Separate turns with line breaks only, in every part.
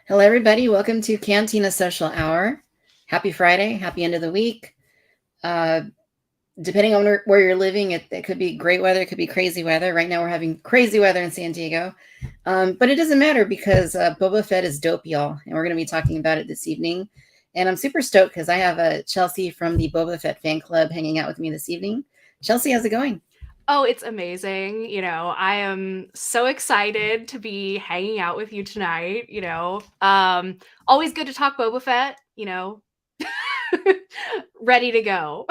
Hello, everybody. Welcome to Cantina Social Hour. Happy Friday. Happy end of the week. Uh, Depending on where you're living, it could be great weather. It could be crazy weather. Right now, we're having crazy weather in San Diego. But it doesn't matter because Boba Fett is dope, y'all. And we're going to be talking about it this evening. And I'm super stoked because I have Chelsea from the Boba Fett fan club hanging out with me this evening. Chelsea, how's it going?
Oh, it's amazing. I am so excited to be hanging out with you tonight. Always good to talk Boba Fett. Ready to go.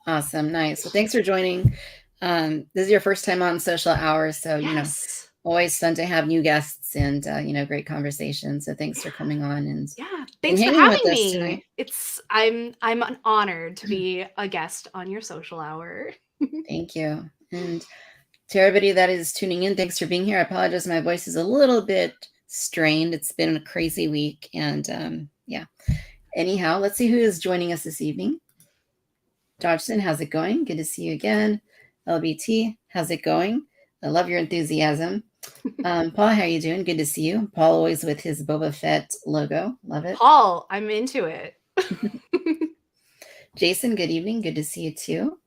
Awesome. Nice. Well, thanks for joining. This is your first time on Social Hour. So,
Yes.
always fun to have new guests and, great conversation. So thanks for coming on
Yeah.
and
Thanks for
hanging with
having
us tonight.
me. I'm honored to be a guest on your social hour.
Thank you. And to everybody that is tuning in, thanks for being here. I apologize. My voice is a little bit strained. It's been a crazy week. And yeah. Anyhow, let's see who is joining us this evening. Dodgson, how's it going? Good to see you again. LBT, how's it going? I love your enthusiasm. Paul, how you doing? Good to see you. Paul always with his Boba Fett logo. Love it.
Paul, I'm into it.
Jason, good evening. Good to see you too.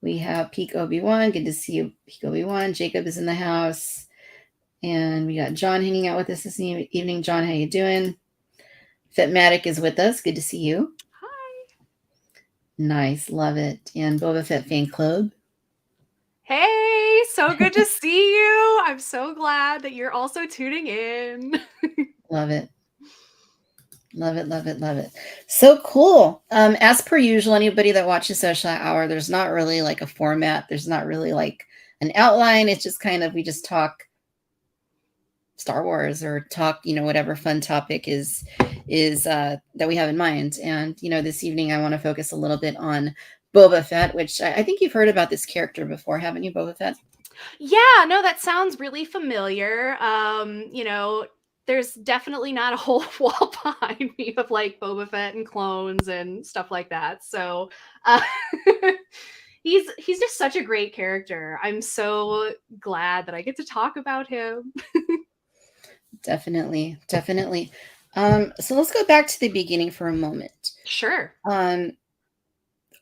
We have Peak Obi-Wan. Good to see you, Peak Obi-Wan. Jacob is in the house. And we got John hanging out with us this evening. John, how you doing? Fetmatic is with us. Good to see you.
Hi.
Nice. Love it. And Boba Fett fan club.
Hey, so good to see you. I'm so glad that you're also tuning in.
Love it. Love it, love it, love it. So cool. As per usual, anybody that watches Social Hour, there's not really like a format. There's not really like an outline. It's just kind of, we just talk Star Wars or talk, whatever fun topic is that we have in mind. And, this evening I want to focus a little bit on Boba Fett, which I think you've heard about this character before, haven't you, Boba Fett?
Yeah, no, that sounds really familiar. There's definitely not a whole wall behind me of like Boba Fett and clones and stuff like that. So, uh, he's just such a great character. I'm so glad that I get to talk about him.
Definitely, definitely. So let's go back to the beginning for a moment.
Sure.
Um,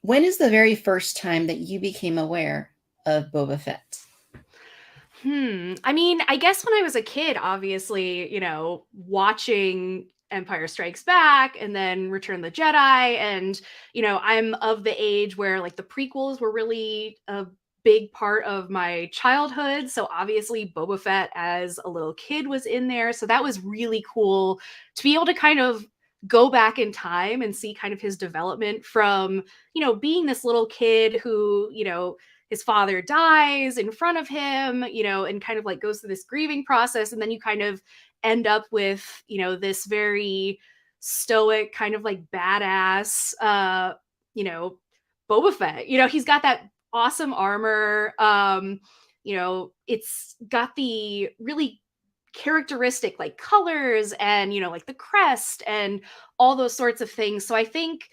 when is the very first time that you became aware of Boba Fett?
I mean, I guess when I was a kid, obviously, watching Empire Strikes Back and then Return the Jedi. And, I'm of the age where like the prequels were really a big part of my childhood. So obviously, Boba Fett as a little kid was in there. So that was really cool to be able to kind of go back in time and see kind of his development from, being this little kid who, his father dies in front of him, and kind of like goes through this grieving process. And then you kind of end up with, this very stoic, kind of like badass, you know, Boba Fett. He's got that awesome armor. It's got the really characteristic like colors and like the crest and all those sorts of things. So I think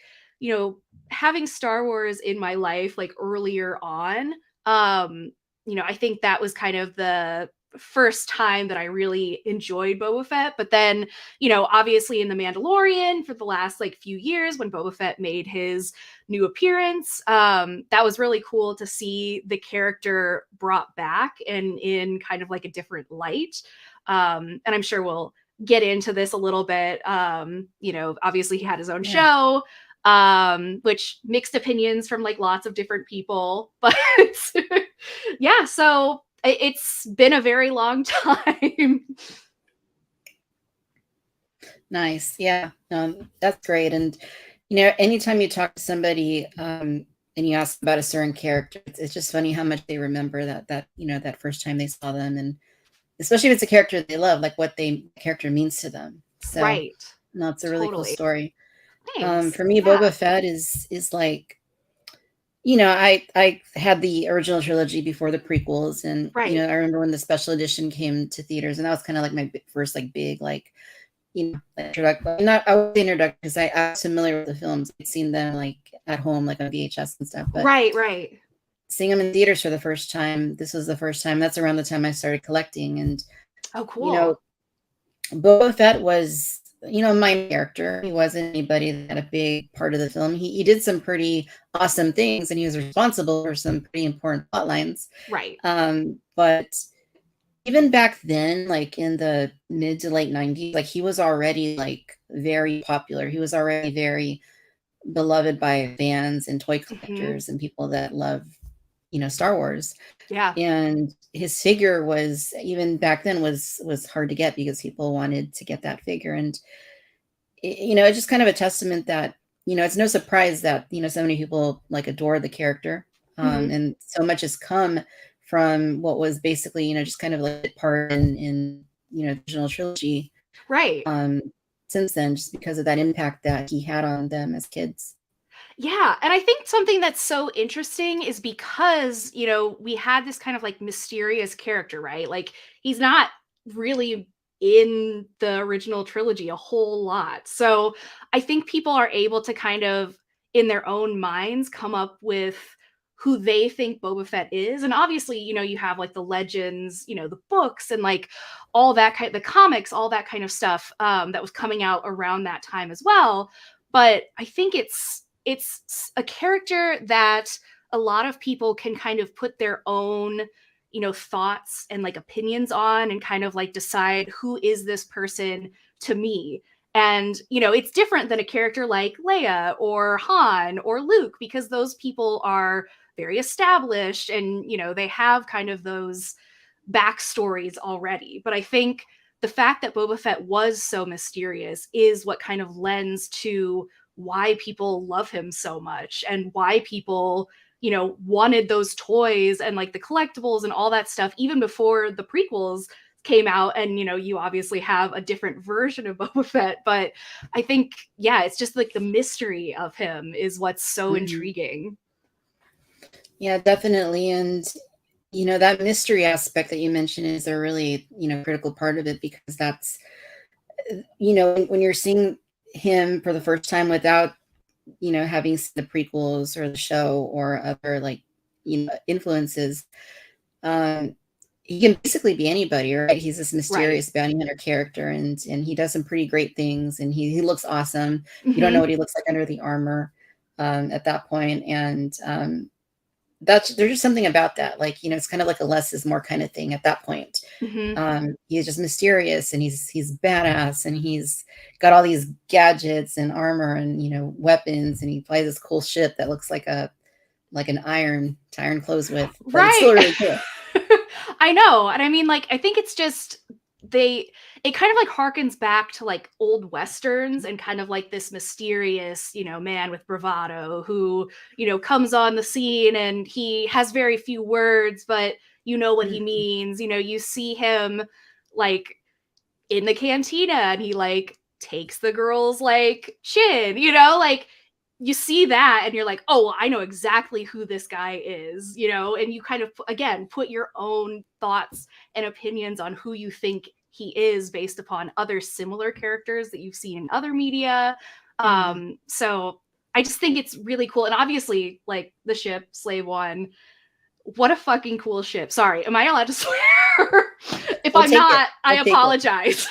having Star Wars in my life like earlier on, I think that was kind of the first time that I really enjoyed Boba Fett. But then, obviously in The Mandalorian for the last like few years when Boba Fett made his new appearance, that was really cool to see the character brought back and in kind of like a different light. And I'm sure we'll get into this a little bit. Obviously he had his own
Yeah.
show, which mixed opinions from like lots of different people, but yeah, so it's been a very long time.
Nice. Yeah. That's great. And, anytime you talk to somebody and you ask about a certain character, it's just funny how much they remember that first time they saw them. And especially if it's a character they love, like what the character means to them. So,
Right.
no, it's a really cool
Totally.
story.
Thanks.
For me,
Yeah.
Boba Fett is like, I had the original trilogy before the prequels, and
Right.
I remember when the special edition came to theaters, and that was kind of like my first like big like introduction. Not I was introduction because I was familiar with the films. I'd seen them like at home, like on VHS and stuff. But
Right.
seeing them in theaters for the first time, this was the first time. That's around the time I started collecting, and
Oh,
You know,
cool.
Boba Fett was, my character. He wasn't anybody that had a big part of the film. He did some pretty awesome things, and he was responsible for some pretty important plot lines.
Right.
But even back then, like in the mid to late 90s, like he was already like very popular. He was already very beloved by fans and toy
Hmm.
collectors and people that love, Star Wars.
Yeah.
And his figure was, even back then, was hard to get because people wanted to get that figure. And it's just kind of a testament that, it's no surprise that, so many people like adore the character.
Hmm.
And so much has come from what was basically, just kind of like part in the original trilogy,
Right.
um since then, just because of that impact that he had on them as kids.
Yeah, and I think something that's so interesting is because, we had this kind of like mysterious character, right? Like he's not really in the original trilogy a whole lot. So, I think people are able to kind of in their own minds come up with who they think Boba Fett is. And obviously, you have like the legends, the books and like all that kind the comics, all that kind of stuff that was coming out around that time as well. But I think it's a character that a lot of people can kind of put their own thoughts and like opinions on and kind of like decide who is this person to me. And it's different than a character like Leia or Han or Luke because those people are very established and they have kind of those backstories already. But I think the fact that Boba Fett was so mysterious is what kind of lends to why people love him so much and why people wanted those toys and like the collectibles and all that stuff even before the prequels came out. And you obviously have a different version of Boba Fett, but I think yeah, it's just like the mystery of him is what's so
Mhm.
intriguing.
Yeah, definitely. And that mystery aspect that you mentioned is a really, critical part of it, because that's, when you're seeing him for the first time without, having seen the prequels or the show or other, like, influences, um, he can basically be anybody, right? He's this
Right.
mysterious bounty hunter character, and he does some pretty great things, and he looks awesome. You don't know
Hmm.
what he looks like under the armor, at that point. And that's there's just something about that. Like, it's kind of like a less is more kind of thing at that point.
Hmm.
He's just mysterious, and he's badass, and he's got all these gadgets and armor and, weapons, and he flies this cool ship that looks like an iron to iron clothes with, but it's
Right.
still really cool.
I know. And I mean, like, I think it's just they it kind of like harkens back to like old westerns and kind of like this mysterious, man with bravado who, comes on the scene and he has very few words, but you know what he
Mhm.
means. You see him like in the cantina and he like takes the girl's like chin, like you see that and you're like, oh, I know exactly who this guy is, and you kind of again put your own thoughts and opinions on who you think he is based upon other similar characters that you've seen in other media.
Yeah.
So I just think it's really cool. And obviously, like the ship Slave One, what a fucking cool ship. Sorry, am I allowed to swear? If
We'll
I'm
take it.
not, I
We'll take it.
apologize.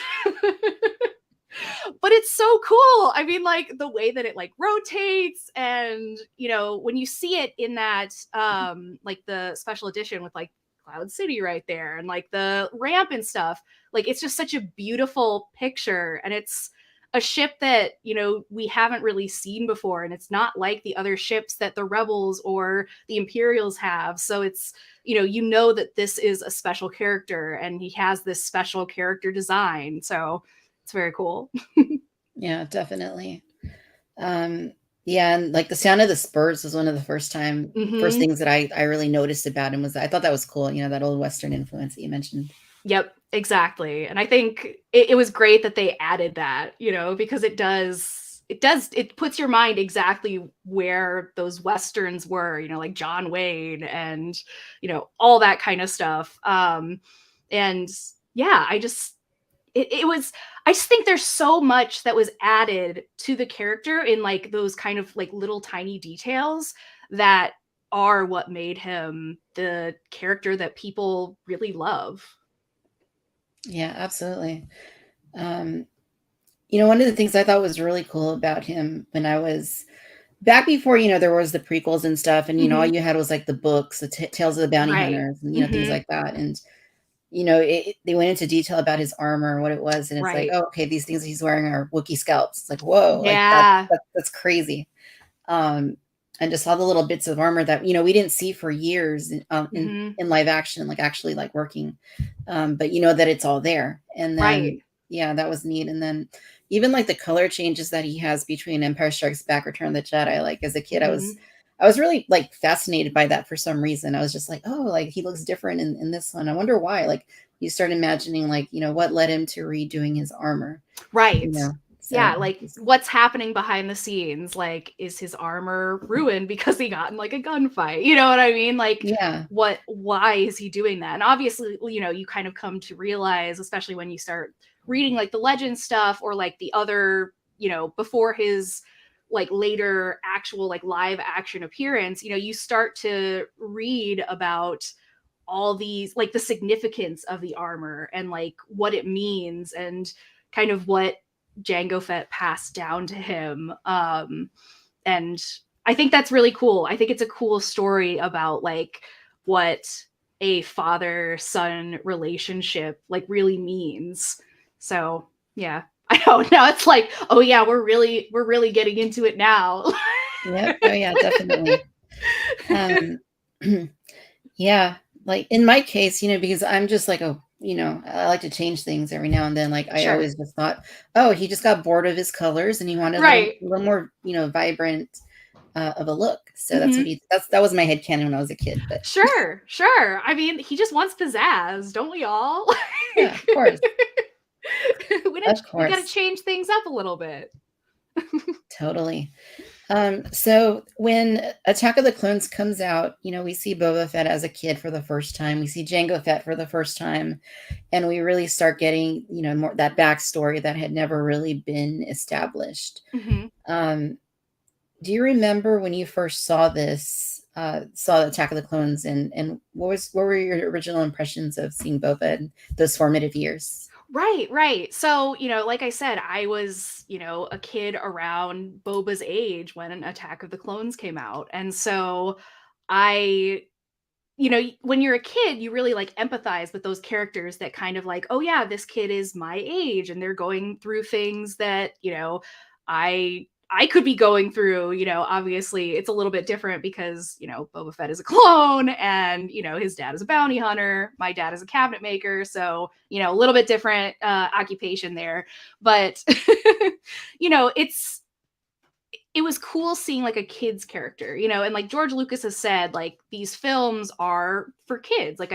But it's so cool. I mean, like the way that it like rotates, and when you see it in that like the special edition with like Cloud City right there and like the ramp and stuff, like it's just such a beautiful picture. And it's a ship that we haven't really seen before, and it's not like the other ships that the rebels or the Imperials have. So it's that this is a special character and he has this special character design. So it's very cool.
Yeah, definitely. Um, yeah, and like the sound of the spurs was one of the first
Hmm.
things that I really noticed about him. Was I thought that was cool, that old Western influence that you mentioned.
Yep, exactly. And I think it was great that they added that, because it puts your mind exactly where those westerns were, like John Wayne and all that kind of stuff. And yeah, it was I just think there's so much that was added to the character in like those kind of like little tiny details that are what made him the character that people really love.
Yeah, absolutely. Um, one of the things I thought was really cool about him when I was back before, there was the prequels and stuff, and all
Mhm.
you had was like the books, the Tales of the Bounty
Right.
Hunters, and things
Mhm.
like that. And they went into detail about his armor, what it was, and it's like,
Right.
oh, okay, these things he's wearing are Wookiee scalps. It's like, whoa, like
Yeah.
that's crazy. Um, and just all the little bits of armor that we didn't see for years
Mhm.
in live action, like actually like working. But that it's all there, and
Right.
then yeah, that was neat. And then even like the color changes that he has between Empire Strikes Back, Return of the Jedi. Like as a kid,
Mhm.
I was really like fascinated by that for some reason. I was just like, oh, like he looks different in this one. I wonder why. Like you start imagining like what led him to redoing his armor. You
Right.
know,
Yeah,
so
like, what's happening behind the scenes? Like, is his armor ruined because he got in, like, a gunfight? You know what I mean? Like,
yeah,
why is he doing that? And obviously, you kind of come to realize, especially when you start reading, like, the legend stuff or, like, the other, before his, like, later actual, like, live action appearance, you start to read about all these, like, the significance of the armor and, like, what it means and kind of what Jango Fett passed down to him. And I think that's really cool. I think it's a cool story about like what a father son relationship like really means. So yeah, I don't know. It's like, oh yeah, we're really getting into it now.
yep, oh yeah, definitely. Um, yeah, like in my case, because I'm just like I like to change things every now and then. Like I
Sure.
always just thought, oh, he just got bored of his colors and he wanted
Right.
a little more, vibrant of a look. So
Hmm.
that was my head canon when I was a kid. But
Sure. Sure. I mean, he just wants pizzazz, don't we all?
yeah, of course, of
We got to
course,
change things up a little bit.
totally. So when Attack of the Clones comes out, we see Boba Fett as a kid for the first time. We see Jango Fett for the first time, and we really start getting, more that backstory that had never really been established.
Hmm.
Um, do you remember when you first saw saw Attack of the Clones, and what were your original impressions of seeing Boba in those formative years?
Right, right. So, like I said, I was, a kid around Boba's age when an Attack of the Clones came out. And so I, when you're a kid, you really like empathize with those characters that kind of like, oh yeah, this kid is my age and they're going through things that, I could be going through, obviously it's a little bit different because, Boba Fett is a clone and, his dad is a bounty hunter, my dad is a cabinet maker, so, a little bit different occupation there. But it was cool seeing like a kid's character, and like George Lucas has said, like these films are for kids. Like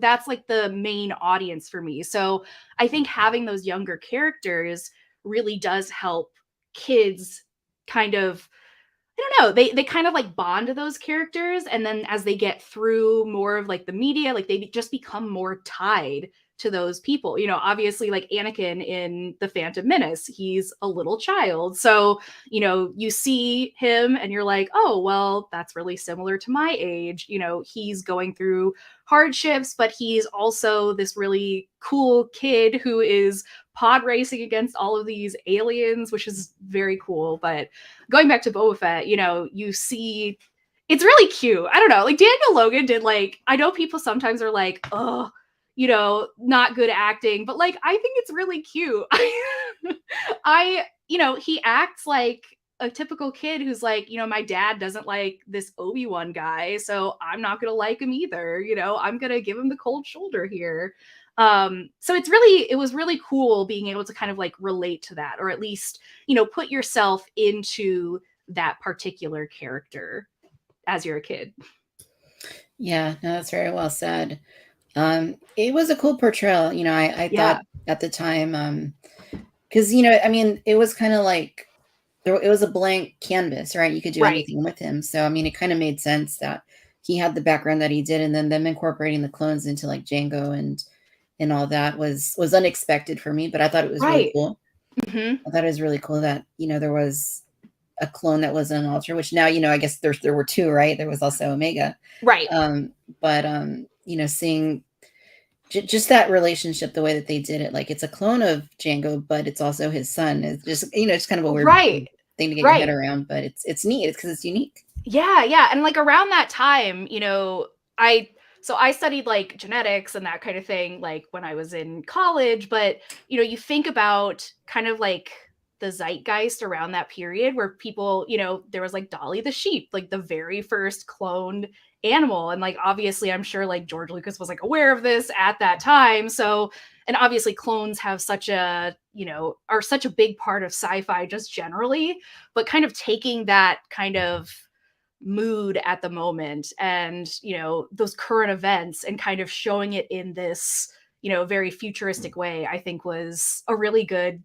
that's like the main audience for me. So I think having those younger characters really does help kids kind of, I don't know, they kind of like bond to those characters, and then as they get through more of like the media, like they just become more tied to those people. Obviously like Anakin in The Phantom Menace, he's a little child. So, you see him and you're like, "Oh, well, that's really similar to my age." He's going through hardships, but he's also this really cool kid who is pod racing against all of these aliens, which is very cool. But going back to Boba Fett, you see it's really cute. I don't know. Like Daniel Logan did like, I know people sometimes are like, oh, not good acting, but like I think it's really cute. He acts like a typical kid who's like, my dad doesn't like this Obi-Wan guy, so I'm not gonna like him either. I'm gonna give him the cold shoulder here. So it was really cool being able to kind of like relate to that, or at least, put yourself into that particular character as you're a kid.
Yeah, no, that's very well said. It was a cool portrayal. I
Yeah.
thought at the time, because I mean, it was kind of like it was a blank canvas, right? You could do
Right.
anything with him. So I mean, it kind of made sense that he had the background that he did, and then them incorporating the clones into like Django and all that was unexpected for me. But I thought it was really
Right.
cool.
Hmm.
I thought it was really cool that there was a clone that was an alter, which now I guess there were two, right? There was also Omega,
Right.
um, but seeing just that relationship, the way that they did it, like it's a clone of Django, but it's also his son. It's just, it's kind of a weird
Right.
thing to get your head
Right.
around, but it's neat. It's because it's unique.
Yeah, yeah, and, like, around that time, I I studied, like, genetics and that kind of thing, like, when I was in college, but, you think about kind of, like, the zeitgeist around that period where people, there was, like, Dolly the sheep, like, the very first cloned animal, and, like, obviously, I'm sure, like, George Lucas was, like, aware of this at that time, so and obviously clones have such a, are such a big part of sci-fi just generally, but kind of taking that kind of mood at the moment and those current events and kind of showing it in this very futuristic way, I think was a really good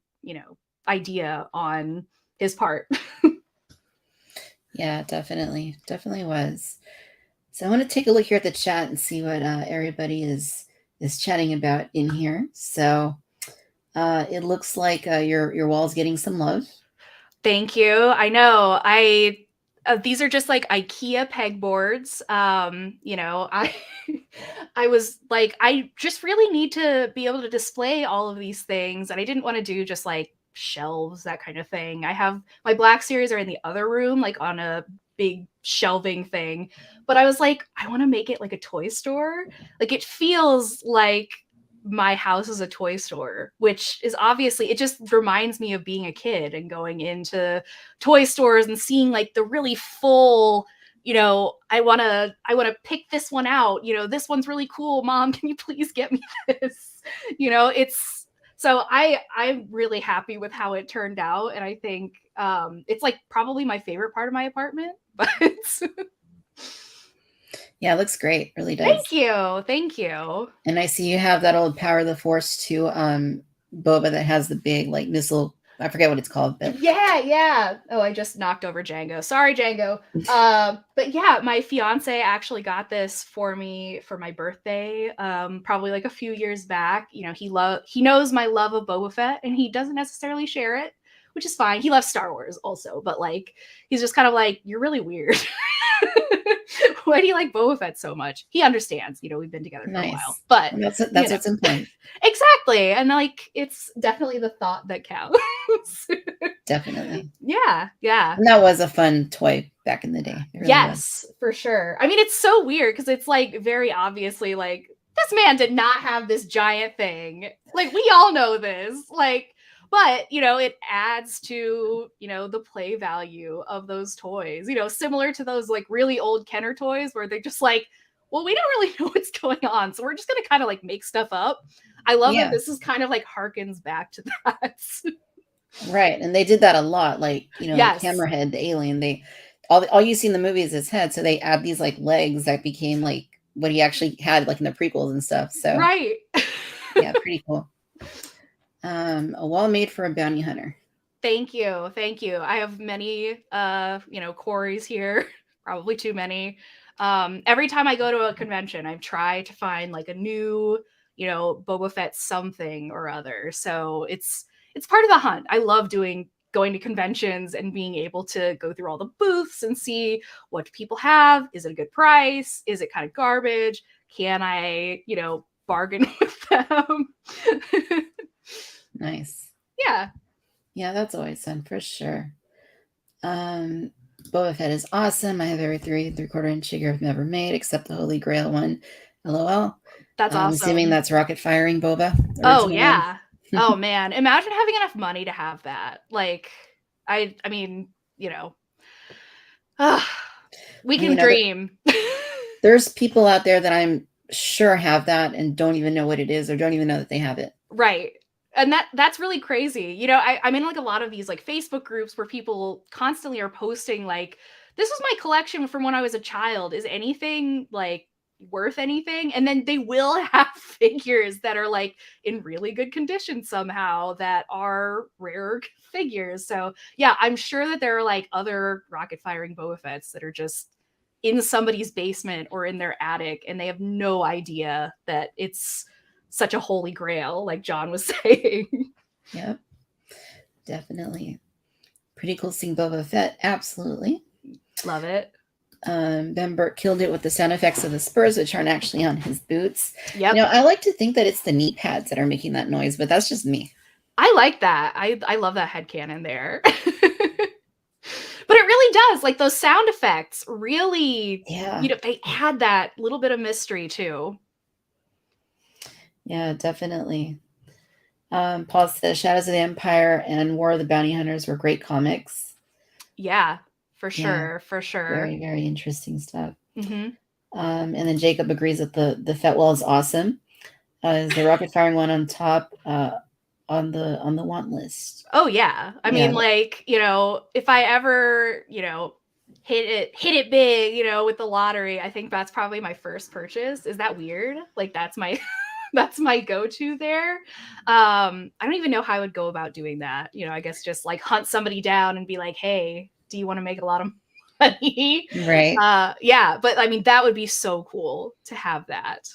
idea on his part.
Yeah, definitely was. So I want to take a look here at the chat and see what everybody is chatting about in here. So it looks like your wall's getting some love.
Thank you. I know. These are just like IKEA pegboards. I I was like, I just really need to be able to display all of these things, and I didn't want to do just like shelves, that kind of thing. I have my Black Series are in the other room, like on a big shelving thing. But I was like, I want to make it like a toy store. Like it feels like my house is a toy store, which is obviously, it just reminds me of being a kid and going into toy stores and seeing like the really full, I want to pick this one out, this one's really cool, mom, can you please get me this? It's so I'm really happy with how it turned out, and I think it's like probably my favorite part of my apartment. But
Yeah, it looks great. Really does.
Thank you. Thank you.
And I see you have that old Power of the Force 2 Boba that has the big like missile. I forget what it's called, but
Yeah. Oh, I just knocked over Django. Sorry, Django. But yeah, my fiance actually got this for me for my birthday. Probably like a few years back. He knows my love of Boba Fett, and he doesn't necessarily share it, which is fine. He loves Star Wars also, but like he's just kind of like, you're really weird. Why do you like Boba Fett so much? He understands. We've been together for a while, but
well, that's what's important.
Exactly, and like it's definitely the thought that counts.
Definitely.
Yeah.
And that was a fun toy back in the day. Really
Yes, for sure. I mean, it's so weird because it's like very obviously like this man did not have this giant thing. Like we all know this. Like, but it adds to the play value of those toys. Similar to those like really old Kenner toys where they're just like, well, we don't really know what's going on, so we're just gonna kind of like make stuff up. I love that this is kind of like harkens back to that.
Right, and they did that a lot. Like
Yes.
Hammerhead, the alien. They all you see in the movie is his head, so they add these like legs that became like what he actually had, like in the prequels and stuff. So
Right.
Yeah, pretty cool. A wall made for a bounty hunter.
Thank you. Thank you. I have many quarries here, probably too many. Every time I go to a convention, I try to find like a new, Boba Fett something or other. So it's part of the hunt. I love going to conventions and being able to go through all the booths and see what people have. Is it a good price? Is it kind of garbage? Can I, bargain with them?
Nice.
Yeah.
Yeah, that's always fun for sure. Boba Fett is awesome. I have every 3/4 inch figure I've ever made, except the Holy Grail one. LOL.
That's
I'm
awesome.
assuming that's rocket firing Boba.
Oh yeah. Oh man. Imagine having enough money to have that. Like, I mean, we can dream.
There's people out there that I'm sure have that and don't even know what it is or don't even know that they have it.
Right. And that's really crazy. I'm in like a lot of these like Facebook groups where people constantly are posting like, this is my collection from when I was a child. Is anything like worth anything? And then they will have figures that are like in really good condition somehow that are rare figures. So yeah, I'm sure that there are like other rocket firing Boba Fetts that are just in somebody's basement or in their attic, and they have no idea that it's such a holy grail, like John was saying.
Yep. Definitely. Pretty cool seeing Boba Fett. Absolutely.
Love it.
Ben Burtt killed it with the sound effects of the spurs, which aren't actually on his boots.
Yep.
I like to think that it's the knee pads that are making that noise, but that's just me.
I like that. I love that headcanon there. But it really does. Like those sound effects really,
Yeah.
they add that little bit of mystery too.
Yeah, definitely. Paul says Shadows of the Empire and War of the Bounty Hunters were great comics.
Yeah, for
Yeah,
sure. For sure.
very, very interesting stuff.
Mm-hmm.
And then Jacob agrees that the Fetwell is awesome. Is the rocket firing one on top on the want list?
Oh yeah. I mean, like, if I ever, hit it big, with the lottery, I think that's probably my first purchase. Is that weird? Like that's my that's my go-to there. I don't even know how I would go about doing that. I guess just like hunt somebody down and be like, hey, do you want to make a lot of money?
Right.
Yeah, but I mean that would be so cool to have that.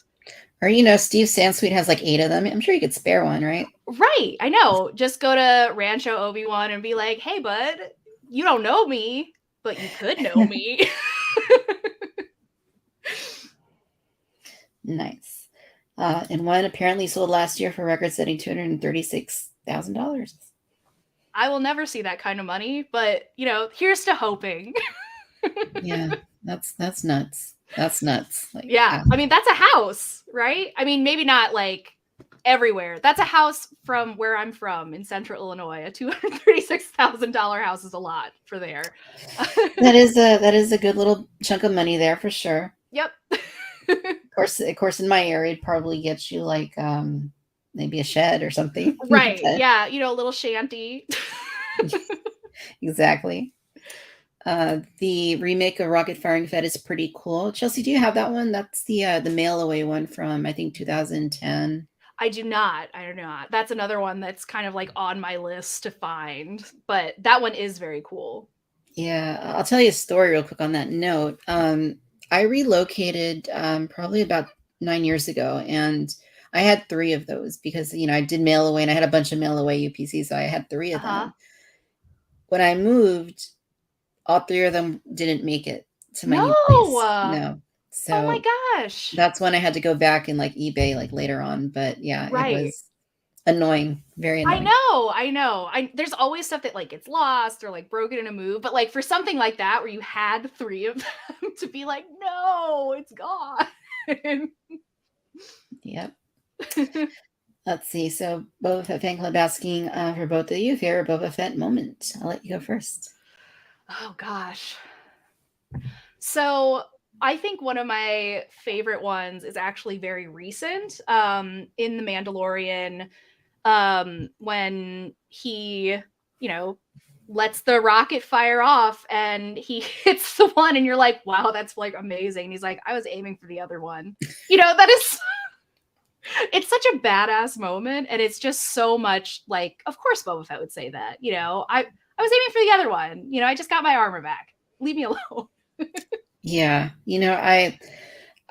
Or Steve Sansweet has like 8 of them. I'm sure you could spare one, right?
Right. I know. Just go to Rancho Obi-Wan and be like, hey, bud, you don't know me, but you could know me.
Nice. And one apparently sold last year for record-setting $236,000.
I will never see that kind of money, but here's to hoping.
Yeah, that's nuts. That's nuts. Like,
yeah. I mean, that's a house, right? I mean, maybe not like everywhere. That's a house from where I'm from in Central Illinois. A $236,000 house is a lot for there.
that is a good little chunk of money there for sure.
Yep.
Of course, in my area, it'd probably get you like maybe a shed or something.
Right. Yeah. A little shanty.
Exactly. The remake of Rocket Firing Fed is pretty cool. Chelsea, do you have that one? That's the mail away one from I think 2010.
I do not. That's another one that's kind of like on my list to find, but that one is very cool.
Yeah, I'll tell you a story real quick on that note. I relocated probably about 9 years ago, and I had 3 of those because I did mail away, and I had a bunch of mail away UPCs, so I had 3 of them. When I moved, all 3 of them didn't make it to my new place. No. So
oh my gosh.
That's when I had to go back and like eBay like later on. But yeah,
right.
It was annoying. Very annoying.
I know. There's always stuff that like gets lost or like broken in a move. But like for something like that where you had 3 of them to be like, no, it's gone.
Yep. Let's see. So Boba Fett fan club asking for both of you, favorite Boba Fett moment. I'll let you go first.
Oh gosh. So I think one of my favorite ones is actually very recent. In The Mandalorian, when he, lets the rocket fire off and he hits the one and you're like, wow, that's like amazing. And he's like, I was aiming for the other one. That is it's such a badass moment, and it's just so much like, of course Boba Fett would say that. I was aiming for the other one. I just got my armor back. Leave me alone.
Yeah. I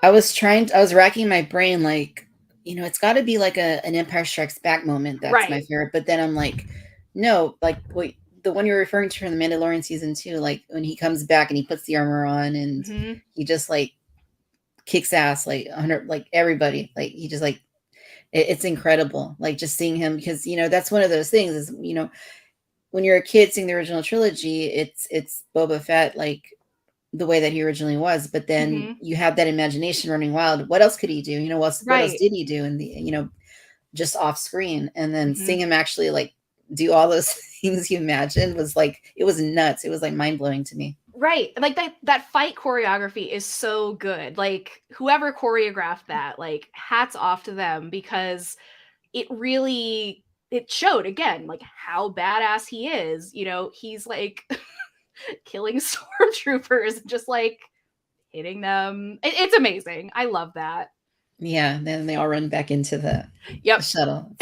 was racking my brain like, it's got to be like an Empire Strikes Back moment. That's
right.
my favorite. But then I'm like, no, like wait, the one you're referring to from the Mandalorian season 2, like when he comes back and he puts the armor on and he just like kicks ass, like 100, like everybody, like he just like, it's incredible. Like just seeing him, because, that's one of those things is, when you're a kid seeing the original trilogy, it's Boba Fett, like the way that he originally was, but then you have that imagination running wild. What else could he do? What else did he do in the, just off screen? And then seeing him actually like do all those things you imagined was like, it was nuts. It was like mind blowing to me.
Right. Like that fight choreography is so good. Like whoever choreographed that, like hats off to them, because it showed again, like how badass he is. He's like killing stormtroopers, just like hitting them. It's amazing. I love that.
Yeah. Then they all run back into the shuttle.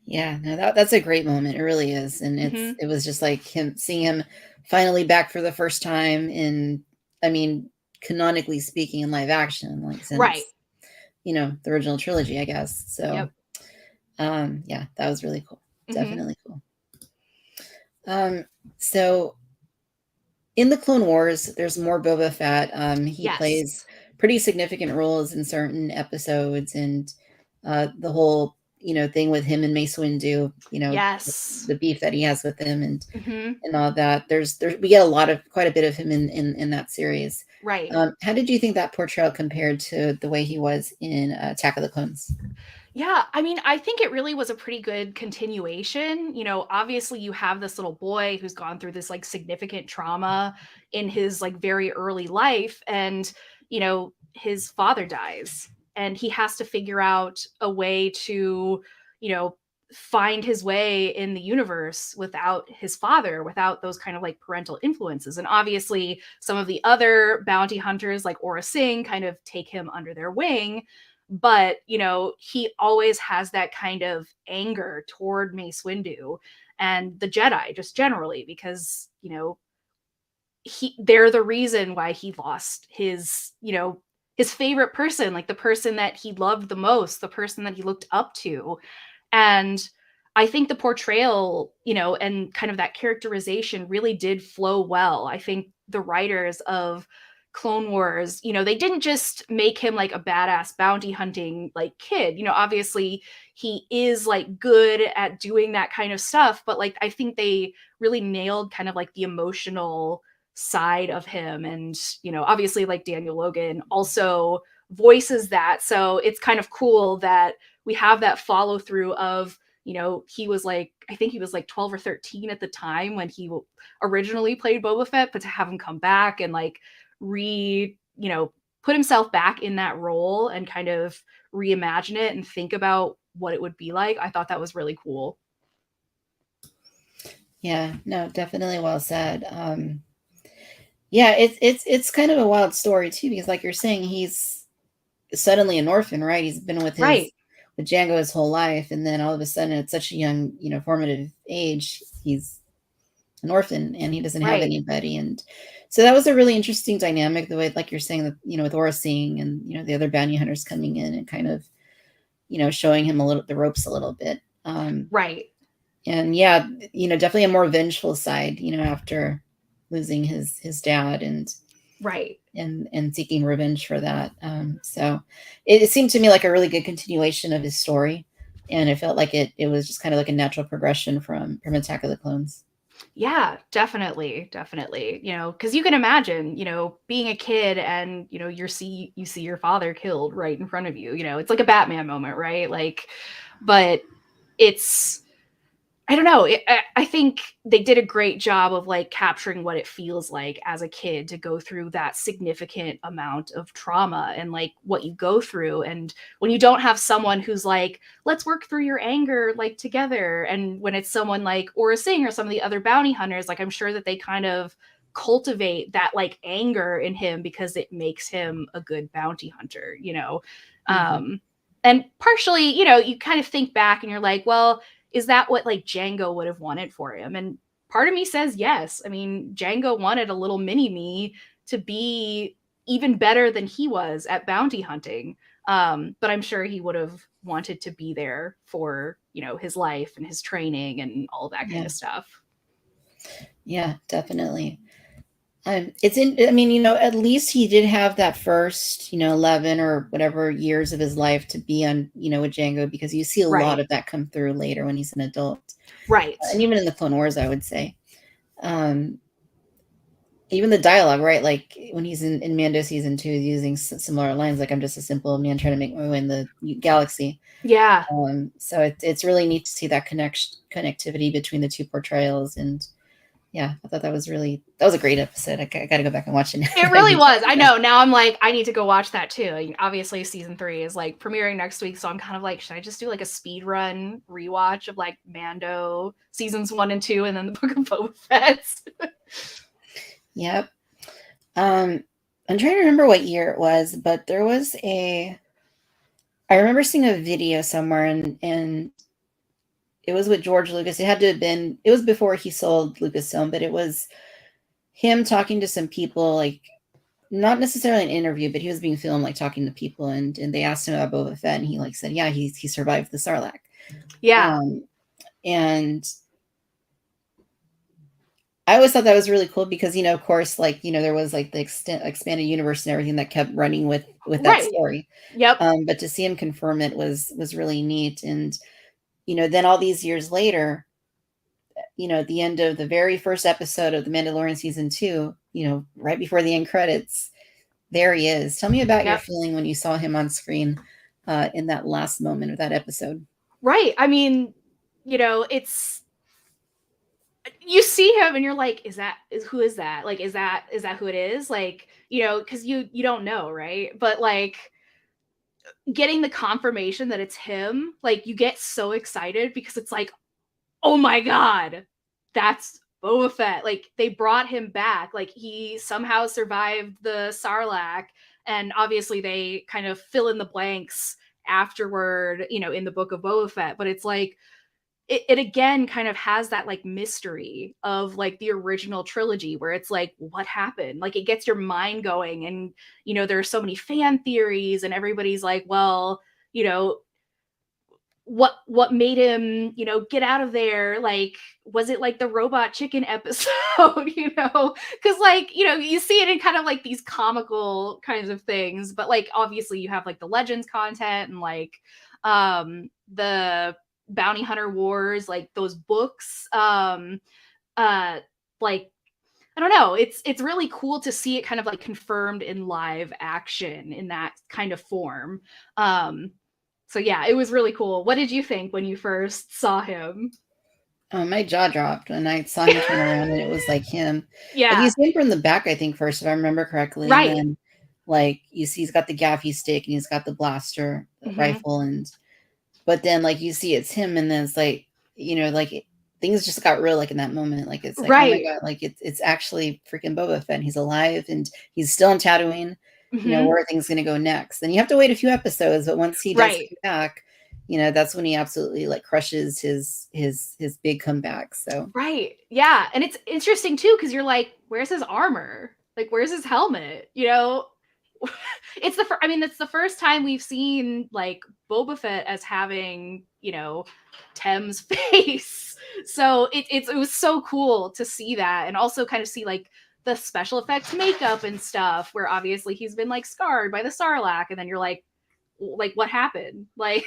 Yeah, no, that's a great moment. It really is. And it was just like seeing him finally back for the first time in, I mean, canonically speaking, in live action, like since, the original trilogy, I guess. So, yeah, that was really cool. Definitely cool. So in the Clone Wars, there's more Boba Fett. He plays
Yes.
pretty significant roles in certain episodes, and the whole thing with him and Mace Windu,
Yes.
the beef that he has with him,
Hmm.
and all that. There's we get quite a bit of him in that series.
Right.
How did you think that portrayal compared to the way he was in Attack of the Clones?
Yeah, I mean, I think it really was a pretty good continuation. Obviously you have this little boy who's gone through this like significant trauma in his like very early life, and his father dies and he has to figure out a way to, you know, find his way in the universe without his father, without those kind of like parental influences. And obviously some of the other bounty hunters like Aura Singh kind of take him under their wing, but he always has that kind of anger toward Mace Windu and the Jedi just generally, because they're the reason why he lost his favorite person, like the person that he loved the most, the person that he looked up to. And I think the portrayal, and kind of that characterization really did flow well. I think the writers of Clone Wars, they didn't just make him like a badass bounty hunting like kid. Obviously he is like good at doing that kind of stuff, but like I think they really nailed kind of like the emotional side of him. And obviously like Daniel Logan also voices that, so it's kind of cool that we have that follow through of he was like, I think he was like 12 or 13 at the time when he originally played Boba Fett, but to have him come back and like put himself back in that role and kind of reimagine it and think about what it would be like, I thought that was really cool.
Yeah, no, definitely well said. Yeah, it's kind of a wild story too, because like you're saying, he's suddenly an orphan, right? He's been
Right.
with Django his whole life, and then all of a sudden, at such a young, formative age, he's an orphan and he doesn't have
Right.
anybody. And so that was a really interesting dynamic, the way, like you're saying, that with Aura Singh and the other bounty hunters coming in and kind of showing him the ropes a little bit.
Right.
And yeah, definitely a more vengeful side, after losing his dad,
Right.
and seeking revenge for that. So it seemed to me like a really good continuation of his story, and it felt like it was just kind of like a natural progression from Attack of the Clones.
Yeah, definitely, definitely. Because you can imagine, being a kid and you see your father killed right in front of you. It's like a Batman moment, right? Like, but it's, I don't know. I think they did a great job of like capturing what it feels like as a kid to go through that significant amount of trauma and like what you go through. And when you don't have someone who's like, let's work through your anger like together. And when it's someone like Aura Singh or some of the other bounty hunters, like I'm sure that they kind of cultivate that like anger in him because it makes him a good bounty hunter.
Mm-hmm.
Um, and partially, you kind of think back and you're like, well, is that what like Django would have wanted for him? And part of me says yes. I mean, Django wanted a little mini me to be even better than he was at bounty hunting. But I'm sure he would have wanted to be there for, his life and his training and all that kind
Yeah,
of stuff.
yeah, definitely. It's in. I mean, at least he did have that first, 11 or whatever years of his life to be on, with Django, because you see a lot
Right.
of that come through later when he's an adult,
Right.
and even in the Clone Wars, I would say. Um, Even the dialogue, right? Like when he's in Mando season 2, using similar lines, like "I'm just a simple man trying to make my way in the galaxy."
Yeah.
So it's really neat to see that connectivity between the two portrayals, and yeah, I thought that was a great episode. I got to go back and watch it now
It
that
really
you
was. I
said
know. Now I'm like, I need to go watch that too. Obviously, season 3 is like premiering next week, so I'm kind of like, should I just do like a speed run rewatch of like Mando seasons 1 and 2, and then the Book of Boba Fett?
Yep. I'm trying to remember what year it was, but there was I remember seeing a video somewhere, and it was with George Lucas. It was before he sold Lucasfilm, but it was him talking to some people, like not necessarily an interview, but he was being filmed, like talking to people, and they asked him about Boba Fett, and he like said, yeah, he survived the Sarlacc.
Yeah.
Um, and I always thought that was really cool because, of course, like, there was like the expanded universe and everything that kept running with that
Right.
story.
Yep.
But to see him confirm it was really neat. And, then all these years later, at the end of the very first episode of The Mandalorian season 2, right before the end credits, there he is. Tell me about your
Yep.
feeling when you saw him on screen in that last moment of that episode.
Right. I mean, it's you see him and you're like, who is that? Like, is that who it is? Like, because you don't know, right? But like getting the confirmation that it's him, like you get so excited because it's like, oh my god, that's Boba Fett. Like they brought him back. Like he somehow survived the Sarlacc, and obviously they kind of fill in the blanks afterward, in the book of Boba Fett. But it's like it again kind of has that like mystery of like the original trilogy where it's like what happened, like it gets your mind going. And there are so many fan theories and everybody's like, well, you know what made him get out of there, like was it like the robot chicken episode? Because like you see it in kind of like these comical kinds of things, but like obviously you have like the legends content and like the bounty hunter wars, like those books, like I don't know, it's really cool to see it kind of like confirmed in live action in that kind of form. So yeah, it was really cool. What did you think when you first saw him?
My jaw dropped when I saw him turn around and it was like him. Like you
Yeah.
see him from the back, I think, first, if I remember correctly. And
Right.
then like you see he's got the gaffy stick and he's got the blaster
Mhm.
rifle, and but then like you see it's him, and then it's like, things just got real like in that moment. Like it's like, oh my
Right.
god, like it's actually freaking Boba Fett. And he's alive and he's still in Tatooine.
Mhm.
Where are things gonna go next? And you have to wait a few episodes, but once he does
Right.
come back, that's when he absolutely like crushes his big comeback. So
Right. Yeah, and it's interesting too because you're like, "Where's his armor? Like, where's his helmet?" I mean, it's the first time we've seen like Boba Fett as having, Tem's face. So it was so cool to see that, and also kind of see like the special effects makeup and stuff where obviously he's been like scarred by the Sarlacc, and then you're like what happened? Like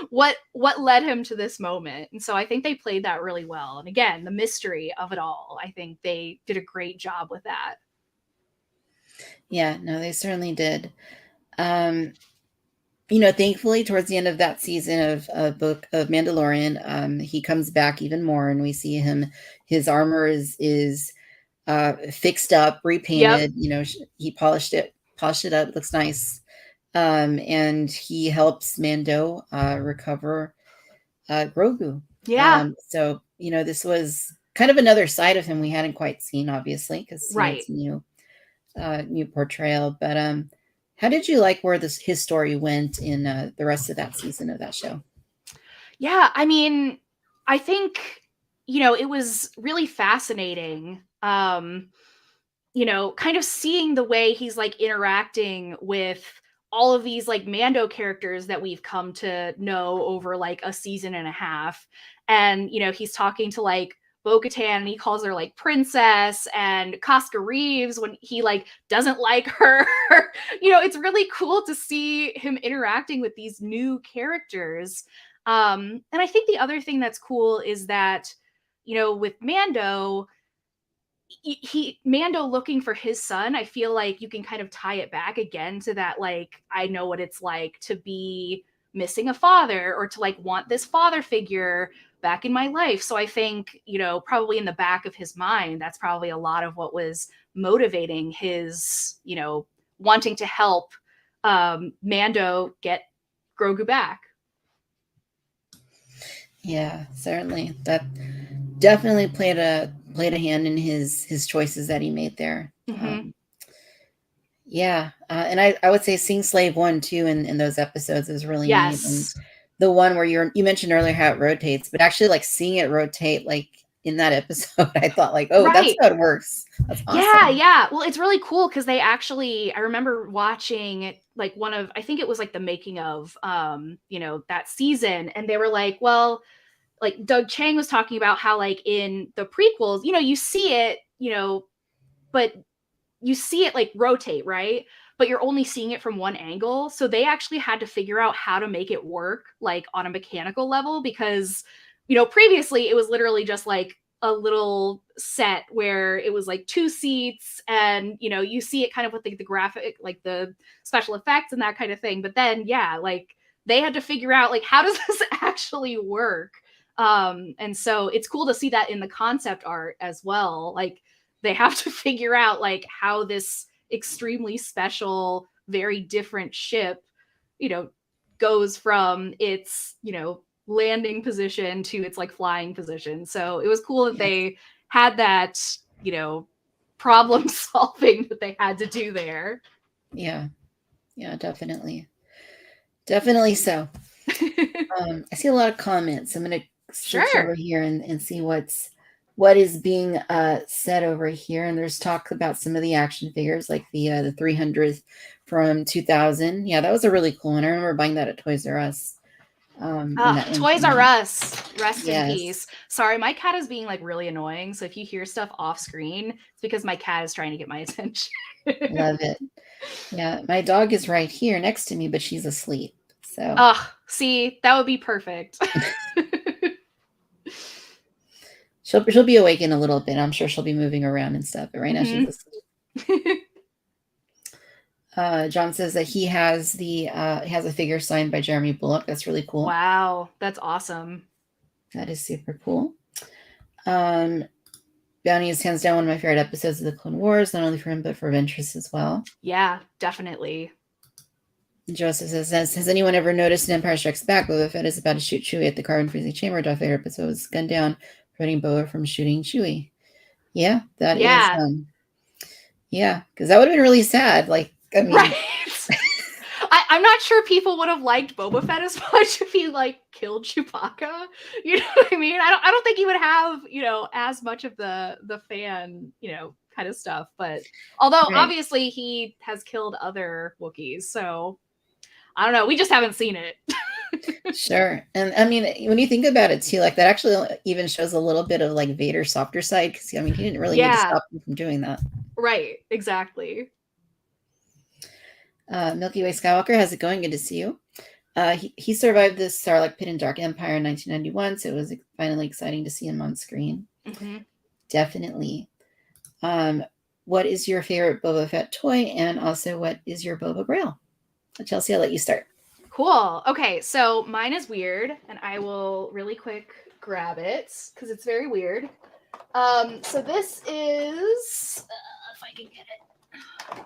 what led him to this moment? And so I think they played that really well. And again, the mystery of it all, I think they did a great job with that.
yeah, no, they certainly did. Um, thankfully, towards the end of that season of book of Mandalorian, he comes back even more, and we see him. His armor is fixed up,
Yep.
repainted. He polished it up. It looks nice. And he helps Mando recover Grogu.
Yeah.
So this was kind of another side of him we hadn't quite seen, obviously, because
Right.
it's new portrayal. But how did you like where his story went in the rest of that season of that show?
Yeah, I mean, I think it was really fascinating. Kind of seeing the way he's like interacting with all of these like Mando characters that we've come to know over like a season and a half. And, he's talking to like Bo Katan and he calls her like princess, and Casca Reeves when he like doesn't like her. It's really cool to see him interacting with these new characters. And I think the other thing that's cool is that, with Mando, he Mando looking for his son, I feel like you can kind of tie it back again to that, like, I know what it's like to be missing a father or to like want this father figure back in my life. So I think, probably in the back of his mind, that's probably a lot of what was motivating his, wanting to help Mando get Grogu back.
Yeah, certainly. That definitely played a hand in his choices that he made there.
Hmm.
Yeah, and I would say Sing Slave 1 too in those episodes is really neat. And
Yes.
the one where you mentioned earlier how it rotates, but actually like seeing it rotate like in that episode, I thought like, oh, that's
Right.
how it works. That's
Yeah,
awesome.
yeah. Well, it's really cool because they actually, I remember watching like one of, I think it was like the making of, that season. And they were like, well, like Doug Chang was talking about how like in the prequels, you see it, but you see it like rotate, right? But you're only seeing it from one angle. So they actually had to figure out how to make it work like on a mechanical level because, previously it was literally just like a little set where it was like 2 seats and, you see it kind of with the graphic, like the special effects and that kind of thing. But then, yeah, like they had to figure out like, how does this actually work? And so it's cool to see that in the concept art as well. Like, they have to figure out like how this extremely special, very different ship, goes from its, landing position to its like flying position. So it was cool that they had that, problem solving that they had to do there.
Yeah. Yeah, definitely. Definitely so. I see a lot of comments. I'm going to switch over here and see what is being said over here. And there's talk about some of the action figures, like the 300th from 2000. Yeah, that was a really cool one. I remember buying that at Toys R Us.
Toys R Us, rest in peace. Sorry, my cat is being like really annoying. So if you hear stuff off screen, it's because my cat is trying to get my attention.
Love it. Yeah, my dog is right here next to me, but she's asleep. So,
see, that would be perfect.
She'll be awake in a little bit. I'm sure she'll be moving around and stuff, but right now she's asleep. John says that he has a figure signed by Jeremy Bulloch. That's really cool.
Wow, that's awesome.
That is super cool. Bounty is hands down one of my favorite episodes of the Clone Wars, not only for him, but for Ventress as well.
Yeah, definitely.
Joseph says, has anyone ever noticed in Empire Strikes Back, Boba Fett is about to shoot Chewie at the carbon freezing chamber? Darth Vader episode was gunned down, preventing Boba from shooting Chewie. Yeah, that is. Yeah, because that would have been really sad. Like, I mean,
right. I'm not sure people would have liked Boba Fett as much if he like killed Chewbacca. You know what I mean? I don't think he would have, as much of the fan, kind of stuff. But although obviously he has killed other Wookiees, so I don't know. We just haven't seen it.
Sure. And I mean, when you think about it too, like that actually even shows a little bit of like Vader's softer side, because I mean, he didn't really need to stop him from doing that.
Right. Exactly.
Milky Way Skywalker, how's it going? Good to see you. He survived the Sarlacc pit in Dark Empire in 1991, so it was finally exciting to see him on screen.
Mm-hmm.
Definitely. What is your favorite Boba Fett toy, and also what is your Boba Grail? Chelsea, I'll let you start.
Cool. Okay, so mine is weird, and I will really quick grab it because it's very weird. So this is, if I can get it.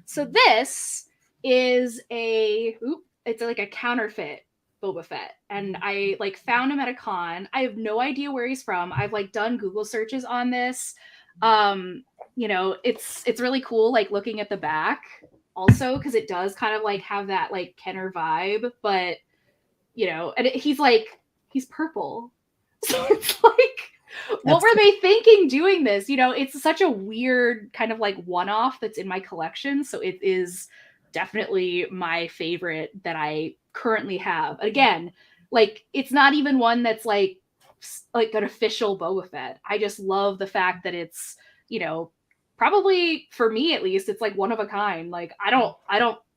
So this is it's like a counterfeit Boba Fett, and I like found him at a con. I have no idea where he's from. I've like done Google searches on this. It's really cool, like looking at the back also, because it does kind of like have that like Kenner vibe, but and he's purple. So it's like, what were they thinking doing this? It's such a weird kind of like one-off that's in my collection. So it is definitely my favorite that I currently have. Again, like it's not even one that's like an official Boba Fett. I just love the fact that it's, probably for me at least, it's like one of a kind. Like I don't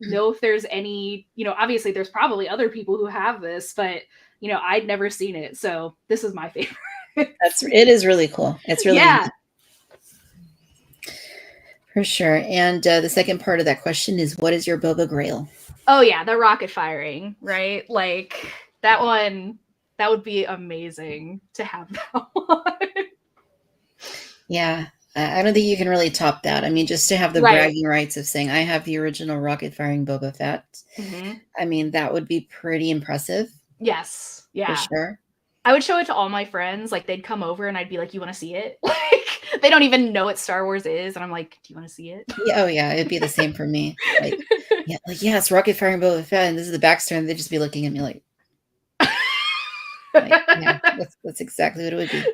know if there's any, obviously there's probably other people who have this, but I'd never seen it. So this is my favorite.
It is really cool. It's really neat. For sure. And the second part of that question is, what is your Boba Grail?
Oh yeah, the rocket firing, right? Like that one, that would be amazing to have that one.
Yeah. I don't think you can really top that. I mean, just to have the bragging rights of saying, I have the original rocket firing Boba Fett. Mm-hmm. I mean, that would be pretty impressive.
Yes. Yeah.
For sure.
I would show it to all my friends. Like they'd come over and I'd be like, you want to see it? Like they don't even know what Star Wars is. And I'm like, do you want to see it?
Yeah, oh yeah. It'd be the same for me. Like, it's rocket firing Boba Fett. And this is the backstory. And they'd just be looking at me like yeah, that's exactly what it would be.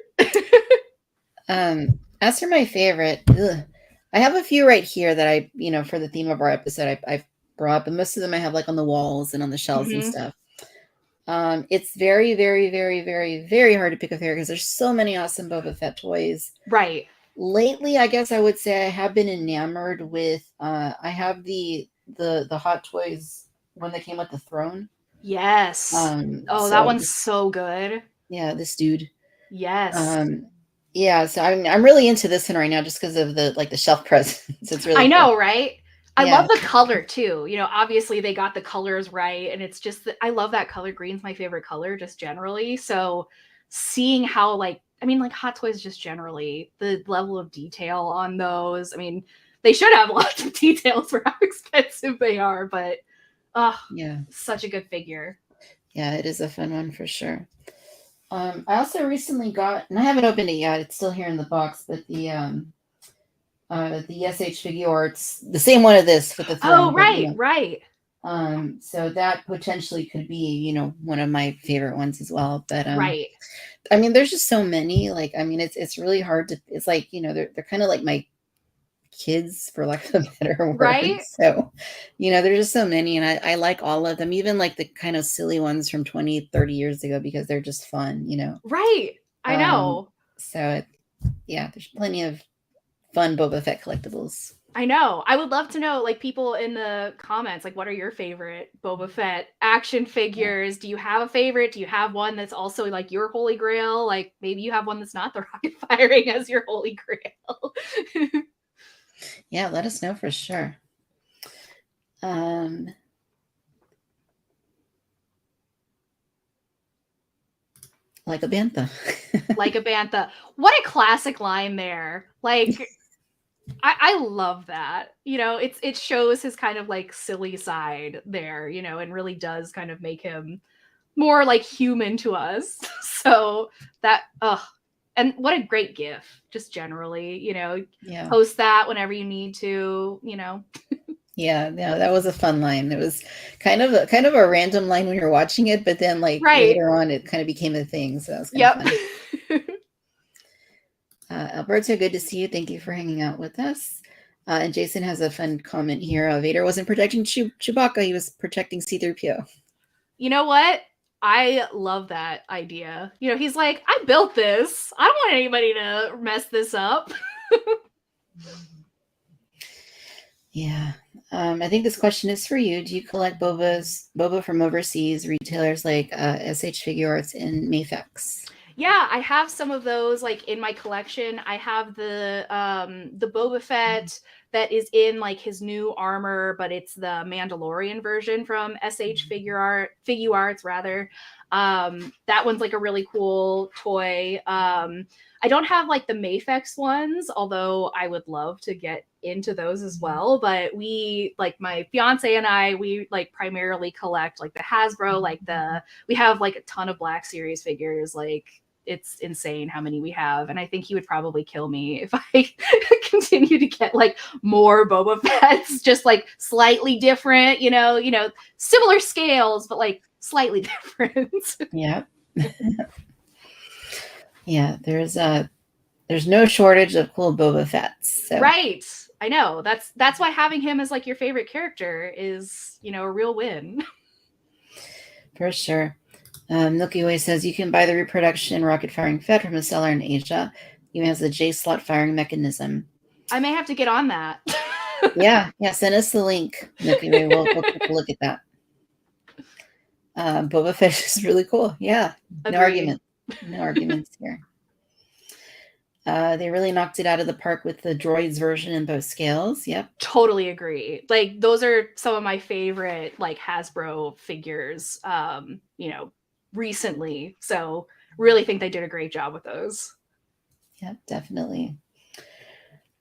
As for my favorite, I have a few right here that I, for the theme of our episode, I've brought, but most of them I have like on the walls and on the shelves and stuff. It's very, very, very, very, very hard to pick a favorite because there's so many awesome Boba Fett toys.
Right.
Lately, I guess I would say I have been enamored with. I have the Hot Toys when they came with the throne.
Yes. Oh, that
So
one's so good.
yeah, this dude.
Yes.
Yeah, so I'm really into this one right now just because of the shelf presence. It's really
I
cool.
know, right? I
Yeah.
love the color too. You know, obviously they got the colors right, and it's just that I love that color. Green's my favorite color, just generally. So seeing how like Hot Toys just generally the level of detail on those. I mean, they should have lots of details for how expensive they are, but
Yeah.
such a good figure.
Yeah, it is a fun one for sure. I also recently got, and I haven't opened it yet. It's still here in the box, but the SH Figure Arts, the same one of this with the throne.
Oh, right, right.
So that potentially could be, one of my favorite ones as well. But
Right.
I mean, there's just so many. Like, I mean, it's really hard to. It's like they're kind of like my kids, for lack of a better word.
Right.
So, there's just so many, and I like all of them, even like the kind of silly ones from 20, 30 years ago, because they're just fun.
Right. I know.
So yeah, there's plenty of fun Boba Fett collectibles.
I know. I would love to know, like, people in the comments, like, what are your favorite Boba Fett action figures? Do you have a favorite? Do you have one that's also like your holy grail? Like, maybe you have one that's not the rocket firing as your holy grail.
Yeah, let us know for sure. Like a bantha.
Like a bantha. What a classic line there. Like, I love that. It shows his kind of like silly side there, and really does kind of make him more like human to us. So that, and what a great gif, just generally,
Yeah.
Post that whenever you need to.
Yeah, that was a fun line. It was kind of a random line when you're watching it, but then like later on, it kind of became a thing. So that was kind of fun. Alberto, good to see you. Thank you for hanging out with us. And Jason has a fun comment here. Vader wasn't protecting Chewbacca; he was protecting C-3PO.
You know what? I love that idea. He's like, I built this. I don't want anybody to mess this up.
Yeah. I think this question is for you. Do you collect Boba from overseas retailers like SH Figure Arts and Mayfex?
Yeah, I have some of those like in my collection. I have the Boba Fett that is in like his new armor, but it's the Mandalorian version from SH Figure Arts rather. That one's like a really cool toy. I don't have like the Mayfex ones, although I would love to get into those as well. But we, like my fiance and I, we like primarily collect like the Hasbro, we have like a ton of Black Series figures. Like, it's insane how many we have, and I think he would probably kill me if I continue to get like more Boba Fett's, just like slightly different, similar scales, but like slightly different.
Yeah. Yeah, there's no shortage of cool Boba Fetts. So.
Right. I know. That's why having him as like your favorite character is, a real win.
For sure. Milky Way says you can buy the reproduction rocket firing Fett from a seller in Asia. He has a J slot firing mechanism.
I may have to get on that.
Yeah. Send us the link, Milky Way. We'll take a look at that. Boba Fett is really cool. Yeah. No argument. No arguments here. They really knocked it out of the park with the droids version in both scales. Yep.
Totally agree. Like, those are some of my favorite like Hasbro figures, recently. So really think they did a great job with those.
Yep, definitely.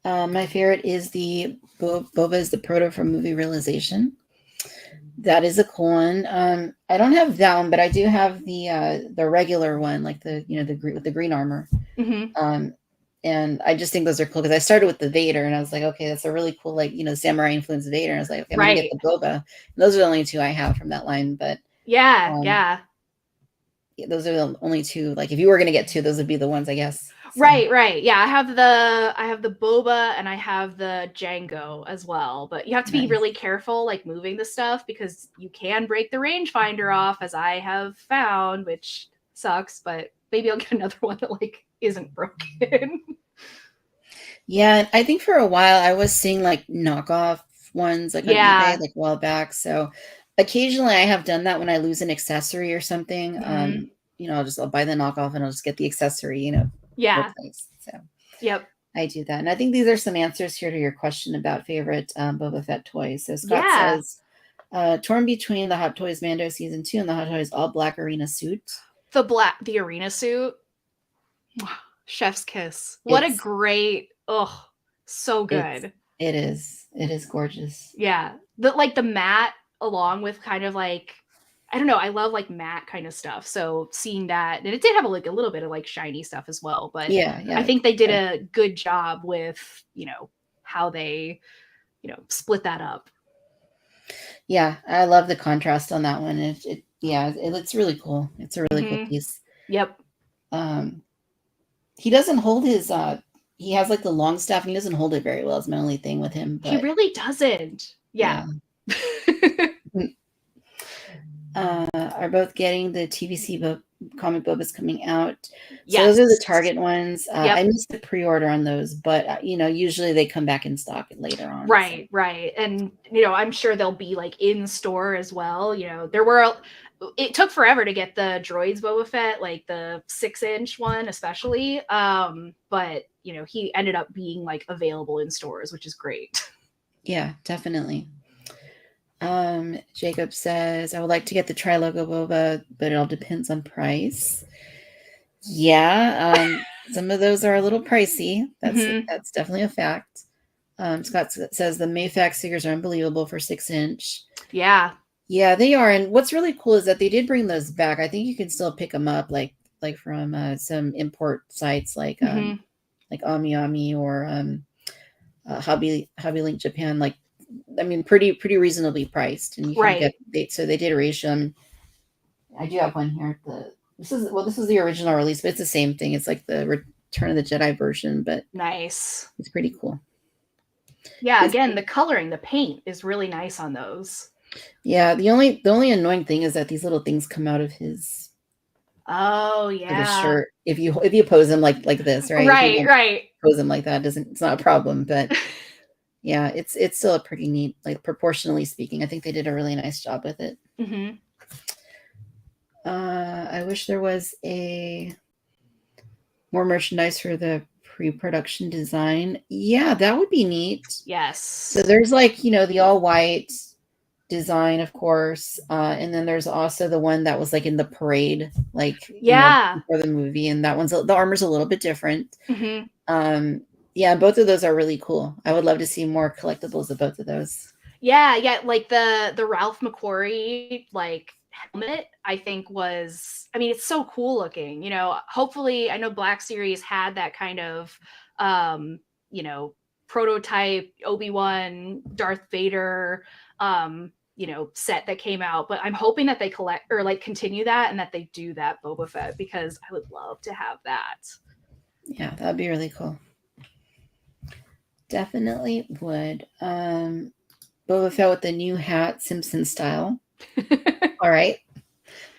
My favorite is the Boba is the proto from movie Realization. That is a cool one. I don't have that one, but I do have the regular one, like with the green armor.
Mm-hmm.
And I just think those are cool because I started with the Vader and I was like, okay, that's a really cool, like, samurai influenced Vader. And I was like, okay, I'm gonna get the Boba. And those are the only two I have from that line. But
yeah.
Those are the only two. Like, if you were gonna get two, those would be the ones, I guess. So.
Right. Yeah, I have the Boba and I have the Django as well. But you have to be really careful, like moving the stuff, because you can break the rangefinder off, as I have found, which sucks. But maybe I'll get another one that like isn't broken.
Yeah, I think for a while I was seeing like knockoff ones like on eBay like a while back. So occasionally I have done that when I lose an accessory or something. I'll buy the knockoff and I'll just get the accessory, replaced. So
Yep.
I do that. And I think these are some answers here to your question about favorite Boba Fett toys. So Scott says, torn between the Hot Toys Mando Season 2 and the Hot Toys All Black Arena Suit.
The arena suit. Chef's kiss. What a great, so good.
It is gorgeous.
Yeah. The matte, along with kind of like, I don't know, I love like matte kind of stuff. So seeing that, and it did have a little bit of like shiny stuff as well, but
yeah.
I think they did a good job with, how they, split that up.
Yeah, I love the contrast on that one. It looks really cool. It's a really cool piece.
Yep.
He doesn't hold his he has like the long staff and he doesn't hold it very well. It's my only thing with him. But
he really doesn't. Yeah.
Are both getting the TVC comic Boba's coming out. So those are the Target ones. I missed the pre-order on those, but usually they come back in stock later on.
Right. And I'm sure they'll be like in store as well. It took forever to get the droids Boba Fett, like the 6-inch one especially. But he ended up being like available in stores, which is great.
Yeah, definitely. Jacob says, I would like to get the Tri-Logo Boba, but it all depends on price. Yeah, some of those are a little pricey. That's definitely a fact. Scott says the Mayfax figures are unbelievable for 6-inch. Yeah, they are. And what's really cool is that they did bring those back. I think you can still pick them up like from some import sites like Ami or Hobby Link Japan. Like, I mean, pretty reasonably priced, and you can get. So they did reissue them. I do have one here. This is the original release, but it's the same thing. It's like the Return of the Jedi version, but
nice.
It's pretty cool.
Yeah, again, the coloring, the paint is really nice on those.
Yeah, the only annoying thing is that these little things come out of his.
Oh yeah.
His shirt. If you pose him like this, right?
Right.
Pose him like that it's not a problem, but yeah, it's still a pretty neat, like proportionally speaking. I think they did a really nice job with it. I wish there was more merchandise for the pre-production design. Yeah, that would be neat.
Yes.
So there's like, the all white design, of course. And then there's also the one that was like in the parade, like before the movie. And that the armor's a little bit different. Yeah, both of those are really cool. I would love to see more collectibles of both of those.
Yeah, like the Ralph McQuarrie like helmet, I think it's so cool looking. Hopefully, I know Black Series had that kind of prototype Obi-Wan, Darth Vader set that came out, but I'm hoping that they collect or like continue that and that they do that Boba Fett, because I would love to have that.
Yeah, that'd be really cool. Definitely would. Boba Fett with the new hat, Simpson style. All right.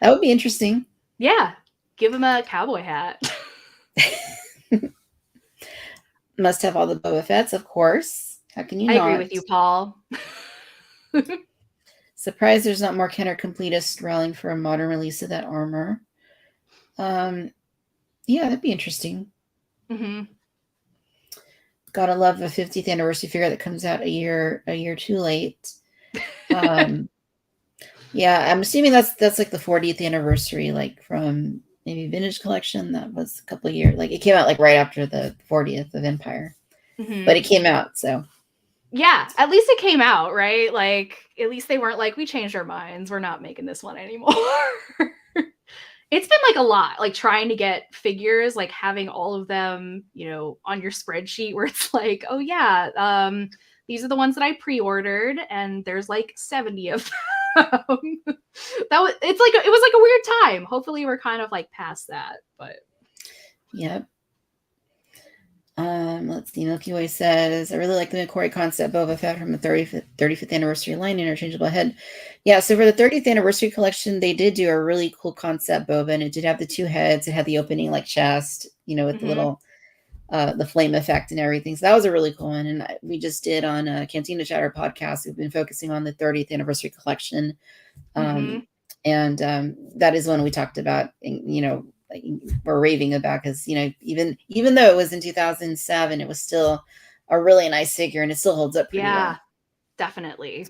That would be interesting.
Yeah. Give him a cowboy hat.
Must have all the Boba Fetts, of course. How can you not?
I agree with you, Paul.
Surprised there's not more Kenner completists rallying for a modern release of that armor. Yeah, that'd be interesting. Gotta love a 50th anniversary figure that comes out a year too late. Yeah, I'm assuming that's like the 40th anniversary, like from maybe Vintage Collection. That was a couple of years. Like it came out like right after the 40th of Empire, but it came out. So
yeah, at least it came out, right? Like at least they weren't like, we changed our minds, we're not making this one anymore. It's been like a lot, like trying to get figures, like having all of them, on your spreadsheet where it's like, oh yeah, these are the ones that I pre-ordered, and there's like 70 of them. It was like a weird time. Hopefully we're kind of like past that, but
yep. Let's see. Milky Way says, I really like the McCoy concept Boba Fett from the 35th anniversary line, interchangeable head. Yeah, so for the 30th anniversary collection, they did do a really cool concept Boba, and it did have the two heads. It had the opening like chest, with the little the flame effect and everything. So that was a really cool one. And we just did on a Cantina Chatter podcast. We've been focusing on the 30th anniversary collection. And that is one we talked about, like, we're raving about, because even though it was in 2007, it was still a really nice figure, and it still holds up pretty well.
Definitely.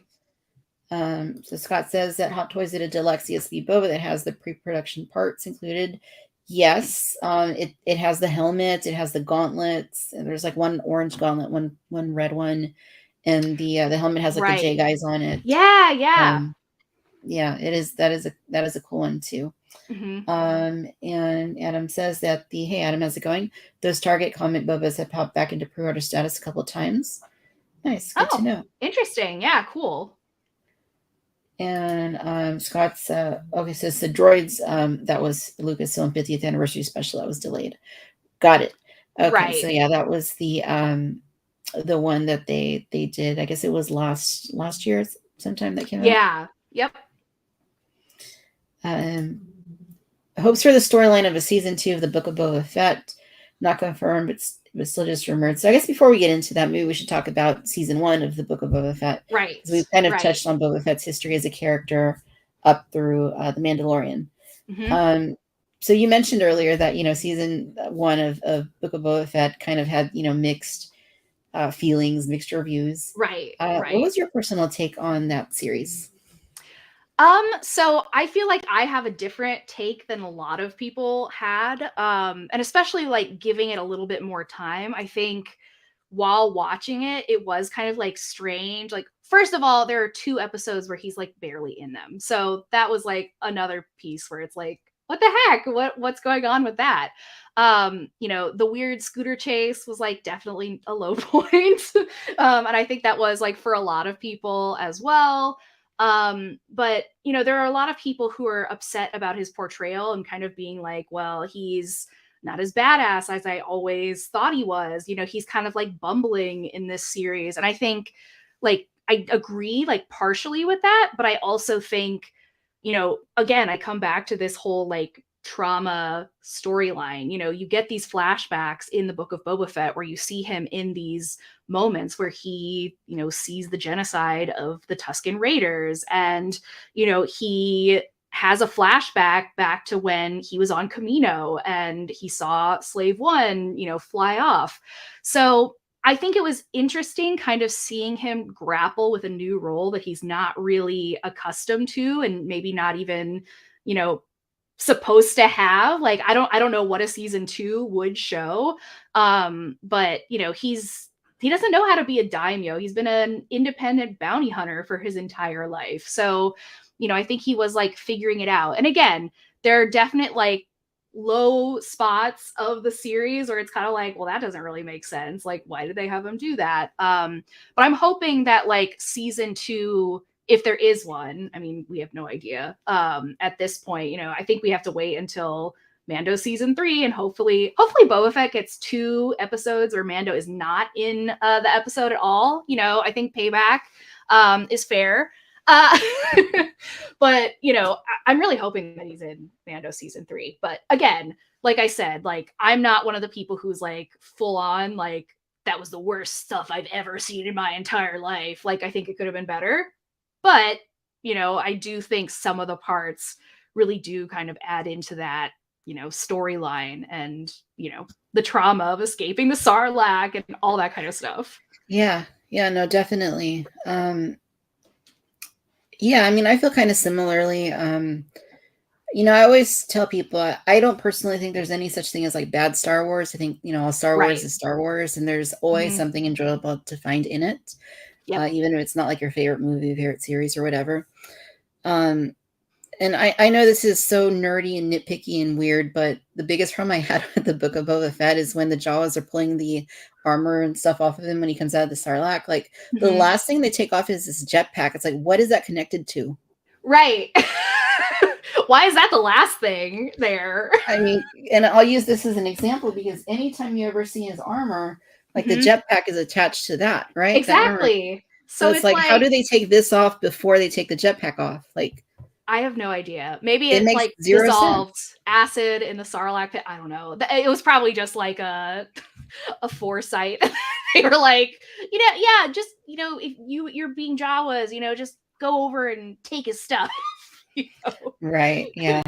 So Scott says that Hot Toys did a deluxe ESB Boba that has the pre-production parts included. Yes, it has the helmet, it has the gauntlets, and there's like one orange gauntlet, one red one, and the helmet has like the J guys on it.
Yeah.
Yeah, it is. That is a cool one too. And Adam says that hey Adam, how's it going? Those Target comic Bobas have popped back into pre-order status a couple of times. Nice, good to know.
Interesting. Yeah, cool.
And Scott's okay, says the droids that was Lucasfilm 50th anniversary special that was delayed. Got it. Okay,
right.
So yeah, that was the one that they did. I guess it was last year sometime that came out.
Yeah. Yep.
Hopes for the storyline of a season 2 of the Book of Boba Fett. Not confirmed, but it was still just rumored. So I guess before we get into that, maybe we should talk about season 1 of the Book of Boba Fett.
Right.
Because we've kind of touched on Boba Fett's history as a character up through the Mandalorian. So you mentioned earlier that, season 1 of Book of Boba Fett kind of had, mixed feelings, mixed reviews.
Right.
What was your personal take on that series?
So I feel like I have a different take than a lot of people had. And especially like giving it a little bit more time. I think while watching it, it was kind of like strange. Like, first of all, there are 2 episodes where he's like barely in them. So that was like another piece where it's like, what the heck? What's going on with that? The weird scooter chase was like definitely a low point. And I think that was like for a lot of people as well. But there are a lot of people who are upset about his portrayal and kind of being like, well, he's not as badass as I always thought he was. He's kind of like bumbling in this series. And I think like I agree like partially with that, but I also think, again, I come back to this whole like trauma storyline. You get these flashbacks in the Book of Boba Fett where you see him in these moments where he, sees the genocide of the Tusken Raiders, and, he has a flashback back to when he was on Camino and he saw Slave One, fly off. So I think it was interesting kind of seeing him grapple with a new role that he's not really accustomed to, and maybe not even, supposed to have. Like, I don't know what a season 2 would show. But he doesn't know how to be a daimyo. He's been an independent bounty hunter for his entire life. So, I think he was like figuring it out. And again, there are definite like low spots of the series where it's kind of like, well, that doesn't really make sense. Like, why did they have him do that? But I'm hoping that like season 2, if there is one, I mean, we have no idea at this point. I think we have to wait until Mando season 3, and hopefully Boba Fett gets 2 episodes where Mando is not in the episode at all. I think payback is fair. But I'm really hoping that he's in Mando season 3. But again, like I said, like I'm not one of the people who's like full on like that was the worst stuff I've ever seen in my entire life. Like I think it could have been better. But I do think some of the parts really do kind of add into that storyline and the trauma of escaping the Sarlacc and all that kind of stuff.
Yeah, no, definitely. Yeah, I mean, I feel kind of similarly. I always tell people I don't personally think there's any such thing as like bad Star Wars. I think all Star Wars is Star Wars, and there's always something enjoyable to find in it, even if it's not like your favorite movie, favorite series, or whatever. And I know this is so nerdy and nitpicky and weird, but the biggest problem I had with the Book of Boba Fett is when the Jawas are pulling the armor and stuff off of him when he comes out of the Sarlacc. Like the last thing they take off is this jetpack. It's like, what is that connected to?
Right. Why is that the last thing there?
I mean, and I'll use this as an example because anytime you ever see his armor, like the
Mhm.
jetpack is attached to that, right? That armor.
Exactly.
So
So
it's
it's
like, how
like
do they take this off before they take the jetpack off? Like,
I have no idea. Maybe
it
it
makes
like
zero sense.
dissolved acid in the Sarlacc pit. I don't know. It was probably just like a a foresight. They were like, yeah, just if you're being Jawas, just go over and take his stuff. you know?
Right. Yeah.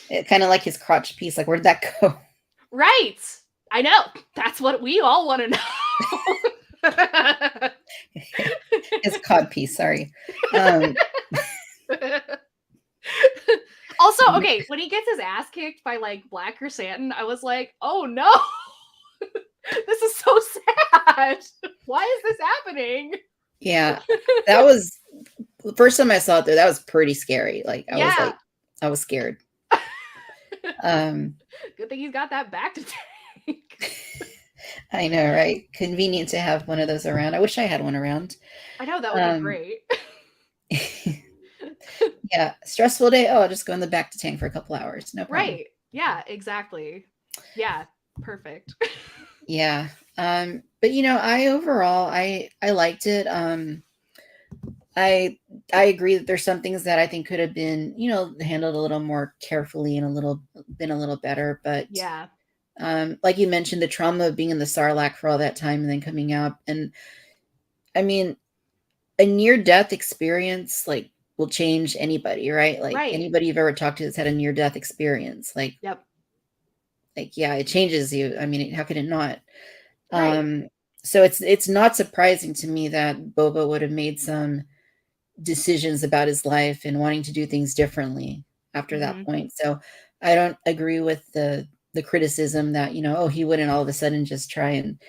It kind of like his crotch piece. Like, where'd that go?
Right. I know. That's what we all want to know.
His cod piece. Sorry. Um,
Also, okay, when he gets his ass kicked by like Black Chrysanthemum, I was like, oh no, this is so sad. Why is this happening?
yeah. That was the first time I saw it there. That was pretty scary. Like,
Yeah.
I was scared. Um,
Good thing he's got that back to take.
I know, right? Convenient to have one of those around. I wish I had one around.
I know that would be great.
Yeah, stressful day. Oh, I'll just go in the back to tank for a couple hours. No problem.
Right. Yeah, exactly. Yeah, perfect.
Yeah. But I overall I liked it. I agree that there's some things that I think could have been, handled a little more carefully and been a little better. But
Yeah.
like you mentioned, the trauma of being in the Sarlacc for all that time and then coming out. And I mean, a near-death experience like will change anybody, right? Like
Right.
anybody you've ever talked to that's had a near-death experience,
Yep.
yeah, it changes you. I mean, how could it not?
Right.
So it's not surprising to me that Boba would have made some decisions about his life and wanting to do things differently after that
Mhm.
point. So I don't agree with the criticism that, oh, he wouldn't all of a sudden just try and,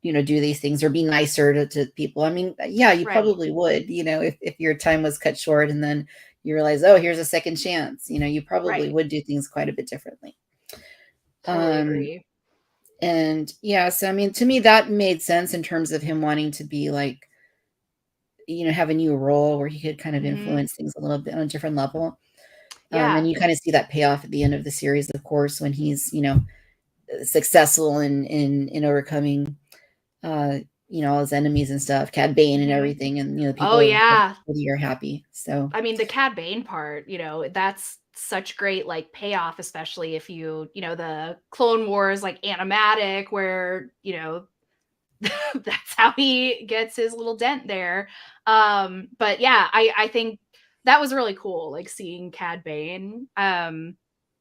do these things or be nicer to people. I mean, yeah, you
Right.
probably would, if your time was cut short and then you realize, oh, here's a second chance, you probably
Right.
would do things quite a bit differently.
Totally
Um,
agree.
and yeah, so I mean, to me, that made sense in terms of him wanting to be like, have a new role where he could kind of
Mhm.
influence things a little bit on a different level.
Yeah.
And you kind of see that payoff at the end of the series, of course, when he's, successful in overcoming, all his enemies and stuff, Cad Bane and
Mhm.
everything. And,
Oh
people of
yeah.
the city are happy. So,
I mean, the Cad Bane part, that's such great like payoff, especially if the Clone Wars like animatic where, that's how he gets his little dent there. But yeah, I think that was really cool, like seeing Cad Bane.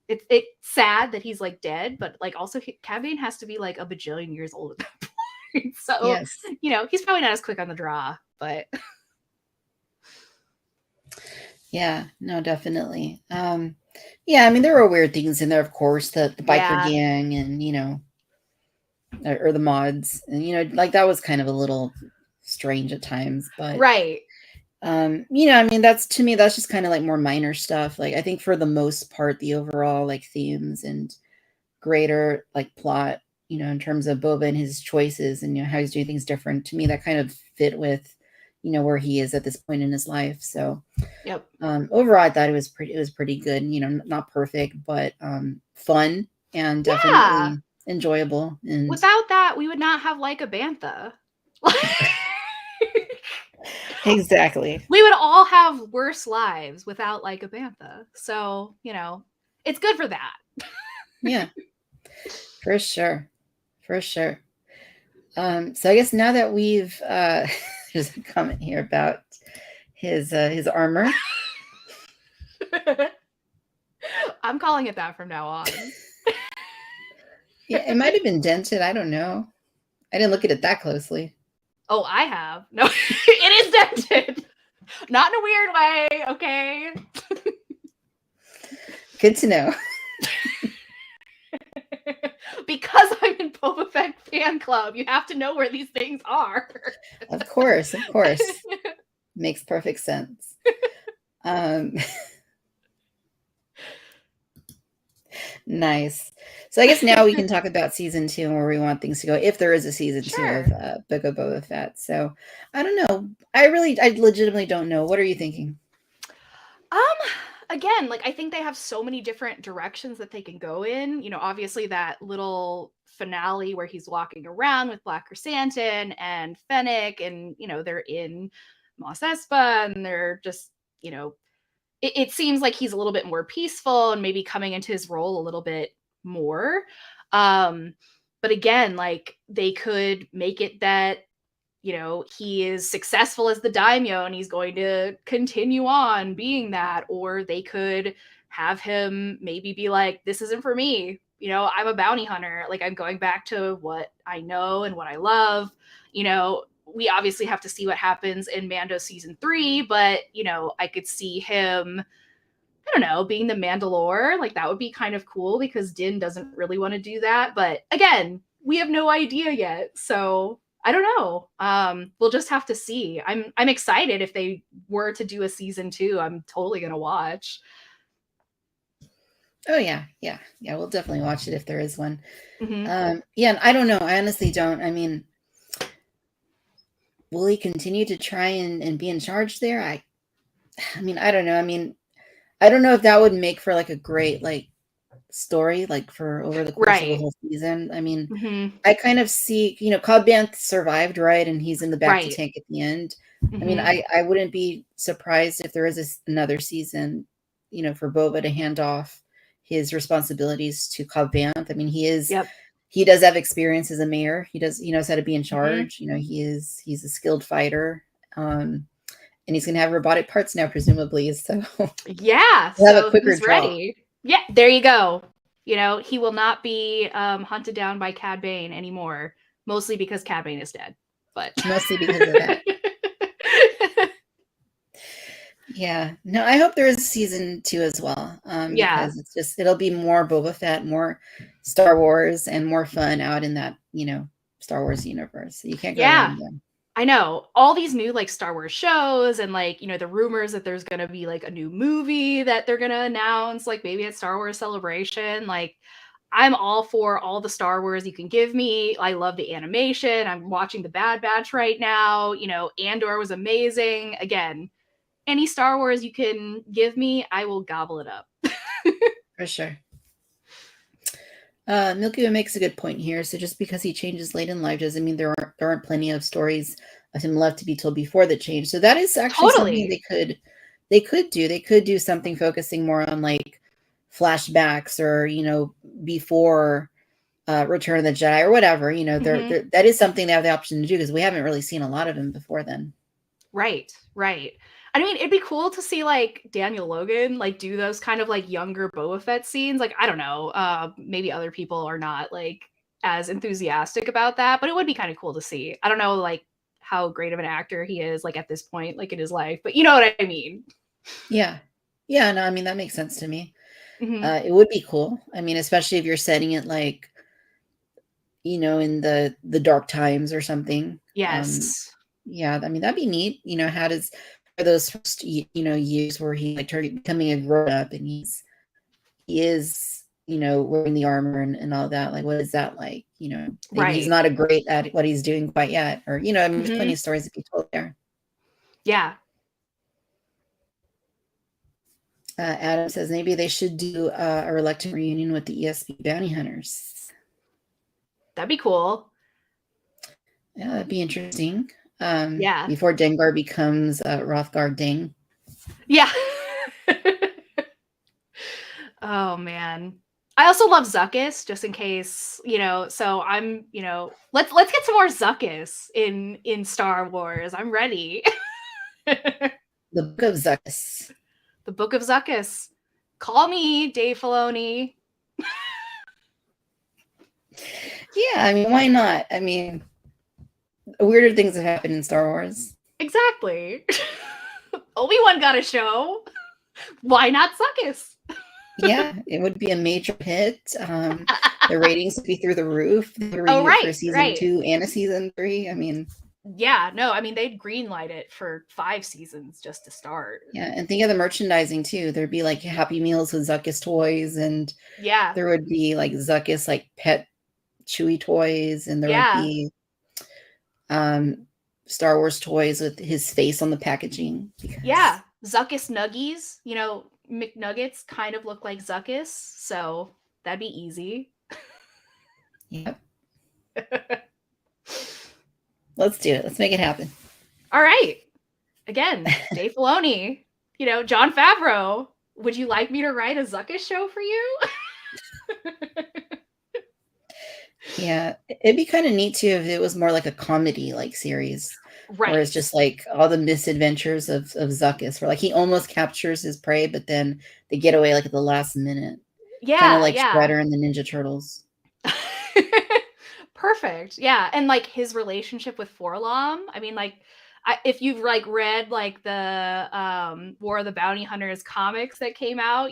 It's sad that he's like dead, but like also Cad Bane has to be like a bajillion years old at that point. So,
yes.
he's probably not as quick on the draw, but
Yeah, no, definitely. Yeah, I mean, there were weird things in there, of course, the biker
yeah.
gang and, or the mods. And, like that was kind of a little strange at times. But,
Right.
I mean, that's to me, that's just kind of like more minor stuff. Like, I think for the most part, the overall like themes and greater like plot, in terms of Boba and his choices and, how he's doing things different, to me, that kind of fit with, where he is at this point in his life. So,
Yep.
overall, I thought it was pretty good. Not perfect, but fun and
Yeah.
definitely enjoyable. And
Without that, we would not have like a bantha.
exactly,
We would all have worse lives without like a bantha. So, it's good for that.
yeah, for sure, for sure. So I guess now that we've there's a comment here about his armor.
I'm calling it that from now on.
Yeah, it might have been dented. I don't know. I didn't look at it that closely.
Oh, I have. No, it is dented. Not in a weird way, okay?
Good to know.
Because I'm in Boba Fett fan club, you have to know where these things are.
Of course, of course. Makes perfect sense. Nice. So I guess now we can talk about season 2 and where we want things to go, if there is a season 2 of
Sure.
Book of Boba Fett. So I don't know. I legitimately don't know. What are you thinking?
Um, again, like, I think they have so many different directions that they can go in. Obviously that little finale where he's walking around with Black Chrysanthemum and Fennec, and they're in Mos Espa, and they're just, it seems like he's a little bit more peaceful and maybe coming into his role a little bit more. Um, but again, like, they could make it that he is successful as the daimyo and he's going to continue on being that. Or they could have him maybe be like, this isn't for me. I'm a bounty hunter. Like, I'm going back to what I know and what I love. We obviously have to see what happens in Mando season 3, but, I could see him, I don't know, being the Mandalore. Like, that would be kind of cool because Din doesn't really want to do that. But again, we have no idea yet. So I don't know. We'll just have to see. I'm excited. If they were to do a season 2, I'm totally gonna watch.
Oh yeah. We'll definitely watch it if there is one.
Mm-hmm.
Yeah, and I don't know. I honestly don't. I mean, will he continue to try and be in charge there? I mean, I don't know. I mean, I don't know if that would make for like a great like story, like for over the course of a
Right.
whole season. I mean,
Mm-hmm.
I kind of see, Cobb Vanth survived, right? And he's in the back to
Right.
tank at the end. I mean,
Mm-hmm.
I wouldn't be surprised if there is another season, for Boba to hand off his responsibilities to Cobb Vanth. I mean,
Yep.
he does have experience as a mayor. He knows how to be in
Mm-hmm.
charge. He's a skilled fighter. And he's going to have robotic parts now, presumably. So
Yeah.
he'll have a
So
quicker
who's
draw.
ready? Yeah. There you go. He will not be hunted down by Cad Bane anymore. Mostly because Cad Bane is dead. But
Mostly because of that. Yeah. No, I hope there is season 2 as well.
Yeah.
Because it'll be more Boba Fett, more Star Wars, and more fun out in that, Star Wars universe. So you can't go
Yeah.
wrong there.
I know. All these new like Star Wars shows, and like, the rumors that there's going to be like a new movie that they're going to announce, like maybe at Star Wars Celebration. Like, I'm all for all the Star Wars you can give me. I love the animation. I'm watching The Bad Batch right now. Andor was amazing. Again, any Star Wars you can give me, I will gobble it up.
For sure. Milky Way makes a good point here. So just because he changes late in life doesn't mean there aren't plenty of stories of him left to be told before the change. So that is actually something
Totally.
they could do. They could do something focusing more on like flashbacks or before Return of the Jedi or whatever. That is something they have the option to do because we haven't really seen a lot of him before then.
Right, right. I mean, it'd be cool to see like Daniel Logan like do those kind of like younger Boba Fett scenes. Like, I don't know, maybe other people are not like as enthusiastic about that, but it would be kind of cool to see. I don't know like how great of an actor he is like at this point like in his life, but you know what I mean.
Yeah. Yeah, no, I mean that makes sense to me.
Hmm.
It would be cool. I mean, especially if you're setting it like, in the dark times or something.
Yes.
Yeah, I mean that'd be neat. How does for those first years where he like turning becoming a grown up and he is wearing the armor and all that. Like, what is that like? Maybe he's
Right.
not a great at what he's doing quite yet, or I mean, there's plenty
Hmm.
of stories to be told there.
Yeah.
Adam says maybe they should do a reluctant reunion with the ESP bounty hunters.
That'd be cool.
Yeah, that'd be interesting.
Yeah.
Before Dengar becomes Rothgar Ding.
Yeah. Oh man. I also love Zuckus, just in case, so I'm, let's get some more Zuckus in Star Wars. I'm ready.
The Book of Zuckus.
The Book of Zuckus. Call me, Dave Filoni.
Yeah, I mean, why not? I mean, weirder things have happened in Star Wars.
Exactly. Obi-Wan got a show. Why not Zuckus?
Yeah, it would be a major hit. The ratings would be through the roof. They would
Oh,
renew it for
right,
season
right.
2 and a season 3. I mean,
Yeah, no, I mean, they'd greenlight it for 5 seasons just to start.
yeah, and think of the merchandising too. There'd be like Happy Meals with Zuckus toys, and
Yeah,
there would be like Zuckus like pet Chewy toys, and there would
yeah,
be Star Wars toys with his face on the packaging. Because
yeah. Zuckus Nuggies, McNuggets kind of look like Zuckus, so that'd be easy.
Yep. Let's do it. Let's make it happen.
All right. Again, Dave Filoni, Jon Favreau. Would you like me to write a Zuckus show for you?
Yeah, it'd be kind of neat too if it was more like a comedy like series, where it's
Right.
just like all the misadventures of Zuckus, where like he almost captures his prey, but then they get away like at the last minute, kind of
Yeah,
like
yeah.
Shredder and the Ninja Turtles.
Perfect. Yeah, and like his relationship with Forlom. I mean, like, if you've like read like the War of the Bounty Hunters comics that came out,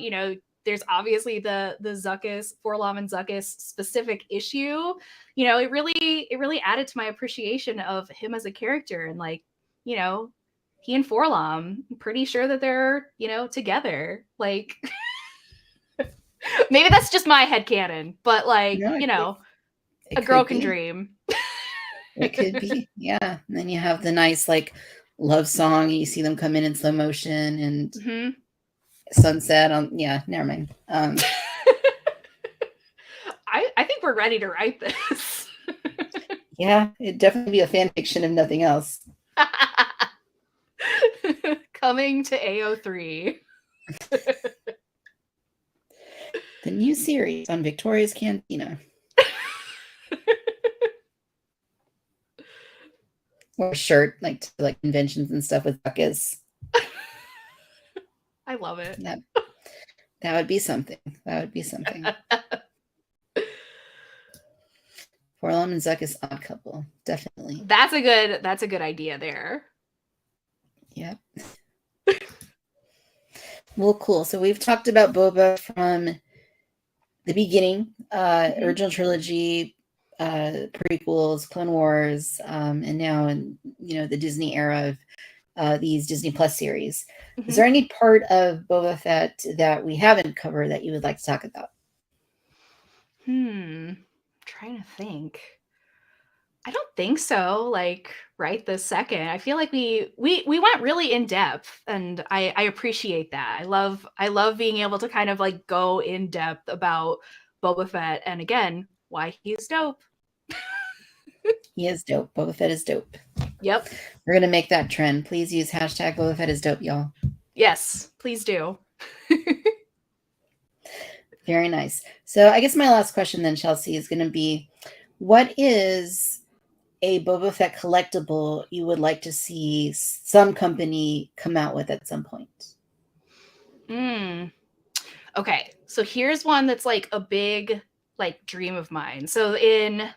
there's obviously the Zuckus, Forlom and Zuckus specific issue. It really added to my appreciation of him as a character, and like, he and Forlom, I'm pretty sure that they're together. Like, maybe that's just my headcanon, but like,
No,
a
it
girl
could
can
be.
dream.
It could be. Yeah. And then you have the nice like love song, and you see them come in slow motion and
Mm-hmm.
sunset on. Yeah, never mind.
I think we're ready to write this.
Yeah, it'd definitely be a fan fiction if nothing else.
Coming to AO3.
The new series on Victoria's Cantina. Or a shirt, like to like conventions and stuff with Zuckus.
I love it.
That would be something. That would be something. Forlom and Zuckus odd couple. Definitely.
That's a good idea there.
Yep. Well, cool. So we've talked about Boba from the beginning, original trilogy, prequels, Clone Wars, and now in the Disney era of these Disney Plus series.
Mm-hmm.
Is there any part of Boba Fett that we haven't covered that you would like to talk about?
Trying to think. I don't think so. Like right this second, I feel like we went really in depth, and I appreciate that. I love being able to kind of like go in depth about Boba Fett, and again, why he's dope.
He is dope. Boba Fett is dope.
Yep.
We're gonna make that trend. Please use hashtag Boba Fett is dope, y'all.
Yes, please do.
Very nice. So I guess my last question then, Chelsea, is going to be, what is a Boba Fett collectible you would like to see some company come out with at some point?
Okay, so here's one that's like a big like dream of mine. So I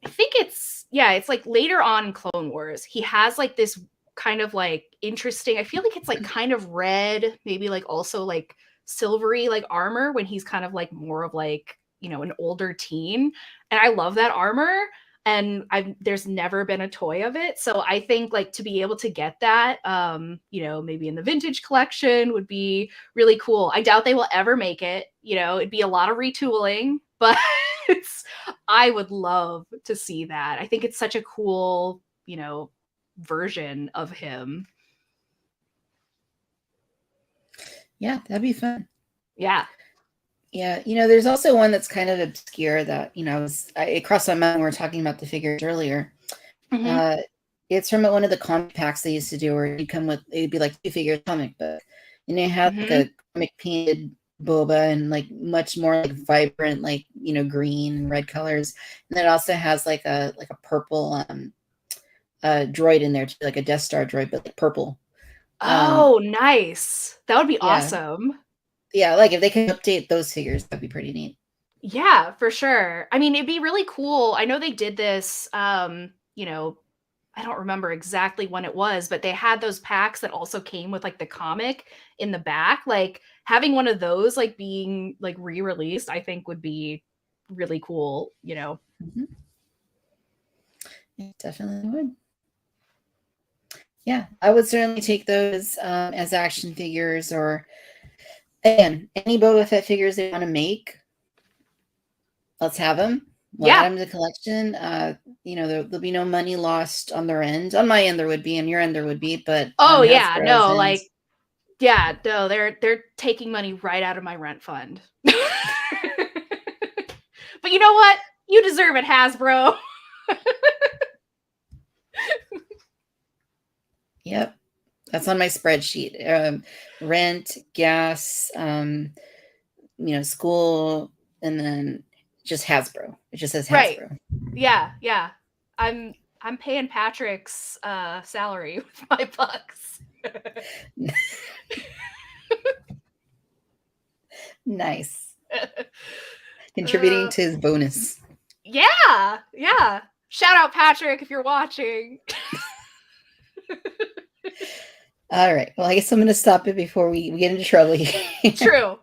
think it's like later on in Clone Wars, he has like this kind of like interesting, I feel like it's like kind of red, maybe like also like silvery like armor when he's kind of like more of like, an older teen. And I love that armor. And there's never been a toy of it. So I think like to be able to get that, maybe in the vintage collection would be really cool. I doubt they will ever make it. It'd be a lot of retooling, but I would love to see that. I think it's such a cool, version of him.
Yeah, that'd be fun.
Yeah.
Yeah, there's also one that's kind of obscure that, it crossed my mind when we were talking about the figures earlier.
Mm-hmm.
It's from one of the comic packs they used to do where it'd be like 2-figure comic book. And they had like a comic painted Boba and like much more like vibrant, like, green and red colors. And then it also has like a purple droid in there, too, like a Death Star droid, but like purple.
Oh, nice. That would be awesome.
Yeah, like if they could update those figures, that'd be pretty neat.
Yeah, for sure. I mean, it'd be really cool. I know they did this, I don't remember exactly when it was, but they had those packs that also came with like the comic in the back. Like having one of those like being like re-released, I think would be really cool,
Mm-hmm. It definitely would. Yeah, I would certainly take those as action figures, or again, any Boba Fett figures they want to make. Let's have them. We'll add them to the collection. There'll be no money lost on their end. On my end, there would be, on your end, there would be. But
oh
on
yeah,
Hasbro's
no,
end,
like Yeah, no, they're taking money right out of my rent fund. But you know what? You deserve it, Hasbro.
Yep. That's on my spreadsheet. Rent, gas, school, and then just Hasbro. It just says
Right.
Hasbro.
Yeah, yeah. I'm paying Patrick's salary with my bucks.
Nice. Contributing to his bonus.
Yeah, yeah. Shout out Patrick if you're watching.
All right. Well, I guess I'm going to stop it before we get into trouble here.
True.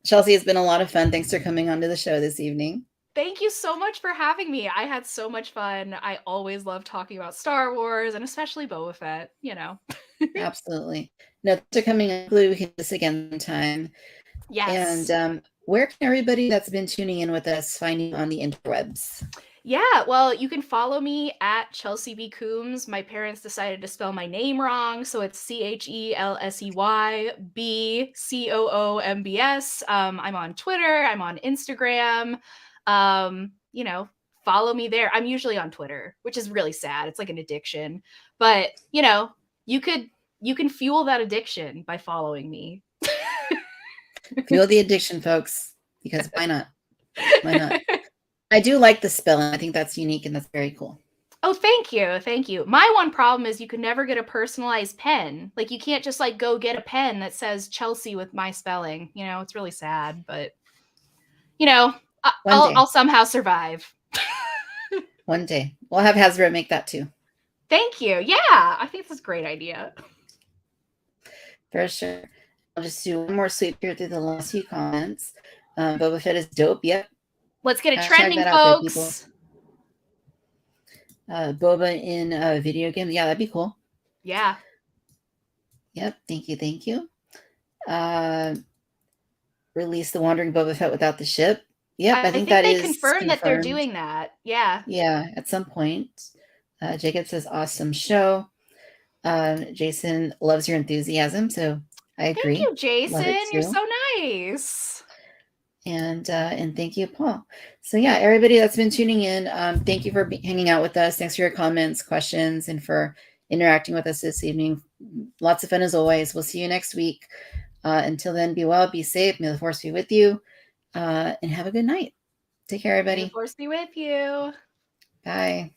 Chelsea, it's been a lot of fun. Thanks for coming onto the show this evening.
Thank you so much for having me. I had so much fun. I always love talking about Star Wars and especially Boba Fett,
Absolutely. No, thanks for coming on. Hopefully we can do this again sometime.
Yes.
And where can everybody that's been tuning in with us find you on the interwebs?
Yeah, well, you can follow me at Chelsea B. Coombs. My parents decided to spell my name wrong, so it's CHELSEYBCOOMBS. I'm on Twitter. I'm on Instagram. Follow me there. I'm usually on Twitter, which is really sad. It's like an addiction, but you can fuel that addiction by following me.
Fuel the addiction, folks, because why not? Why not? I do like the spelling. I think that's unique and that's very cool.
Oh, thank you. Thank you. My one problem is you can never get a personalized pen. Like you can't just like go get a pen that says Chelsea with my spelling. It's really sad, but I'll somehow survive.
One day. We'll have Hasbro make that too.
Thank you. Yeah, I think that's a great idea.
For sure. I'll just do one more sweep here through the last few comments. Boba Fett is dope. Yep.
Let's get it trending, folks.
Boba in a video game. Yeah, that'd be cool.
Yeah.
Yep. Thank you. Release the Wandering Boba Fett without the ship. Yep, I think that
they
is
confirmed that they're doing that. Yeah.
Yeah, at some point. Jacob says, awesome show. Jason loves your enthusiasm, so I agree.
Thank you, Jason. You're so nice.
And thank you, Paul. So yeah, everybody that's been tuning in, thank you for hanging out with us. Thanks for your comments, questions, and for interacting with us this evening. Lots of fun as always. We'll see you next week. Until then, be well, be safe. May the force be with you. And have a good night. Take care, everybody.
May the force be with you.
Bye.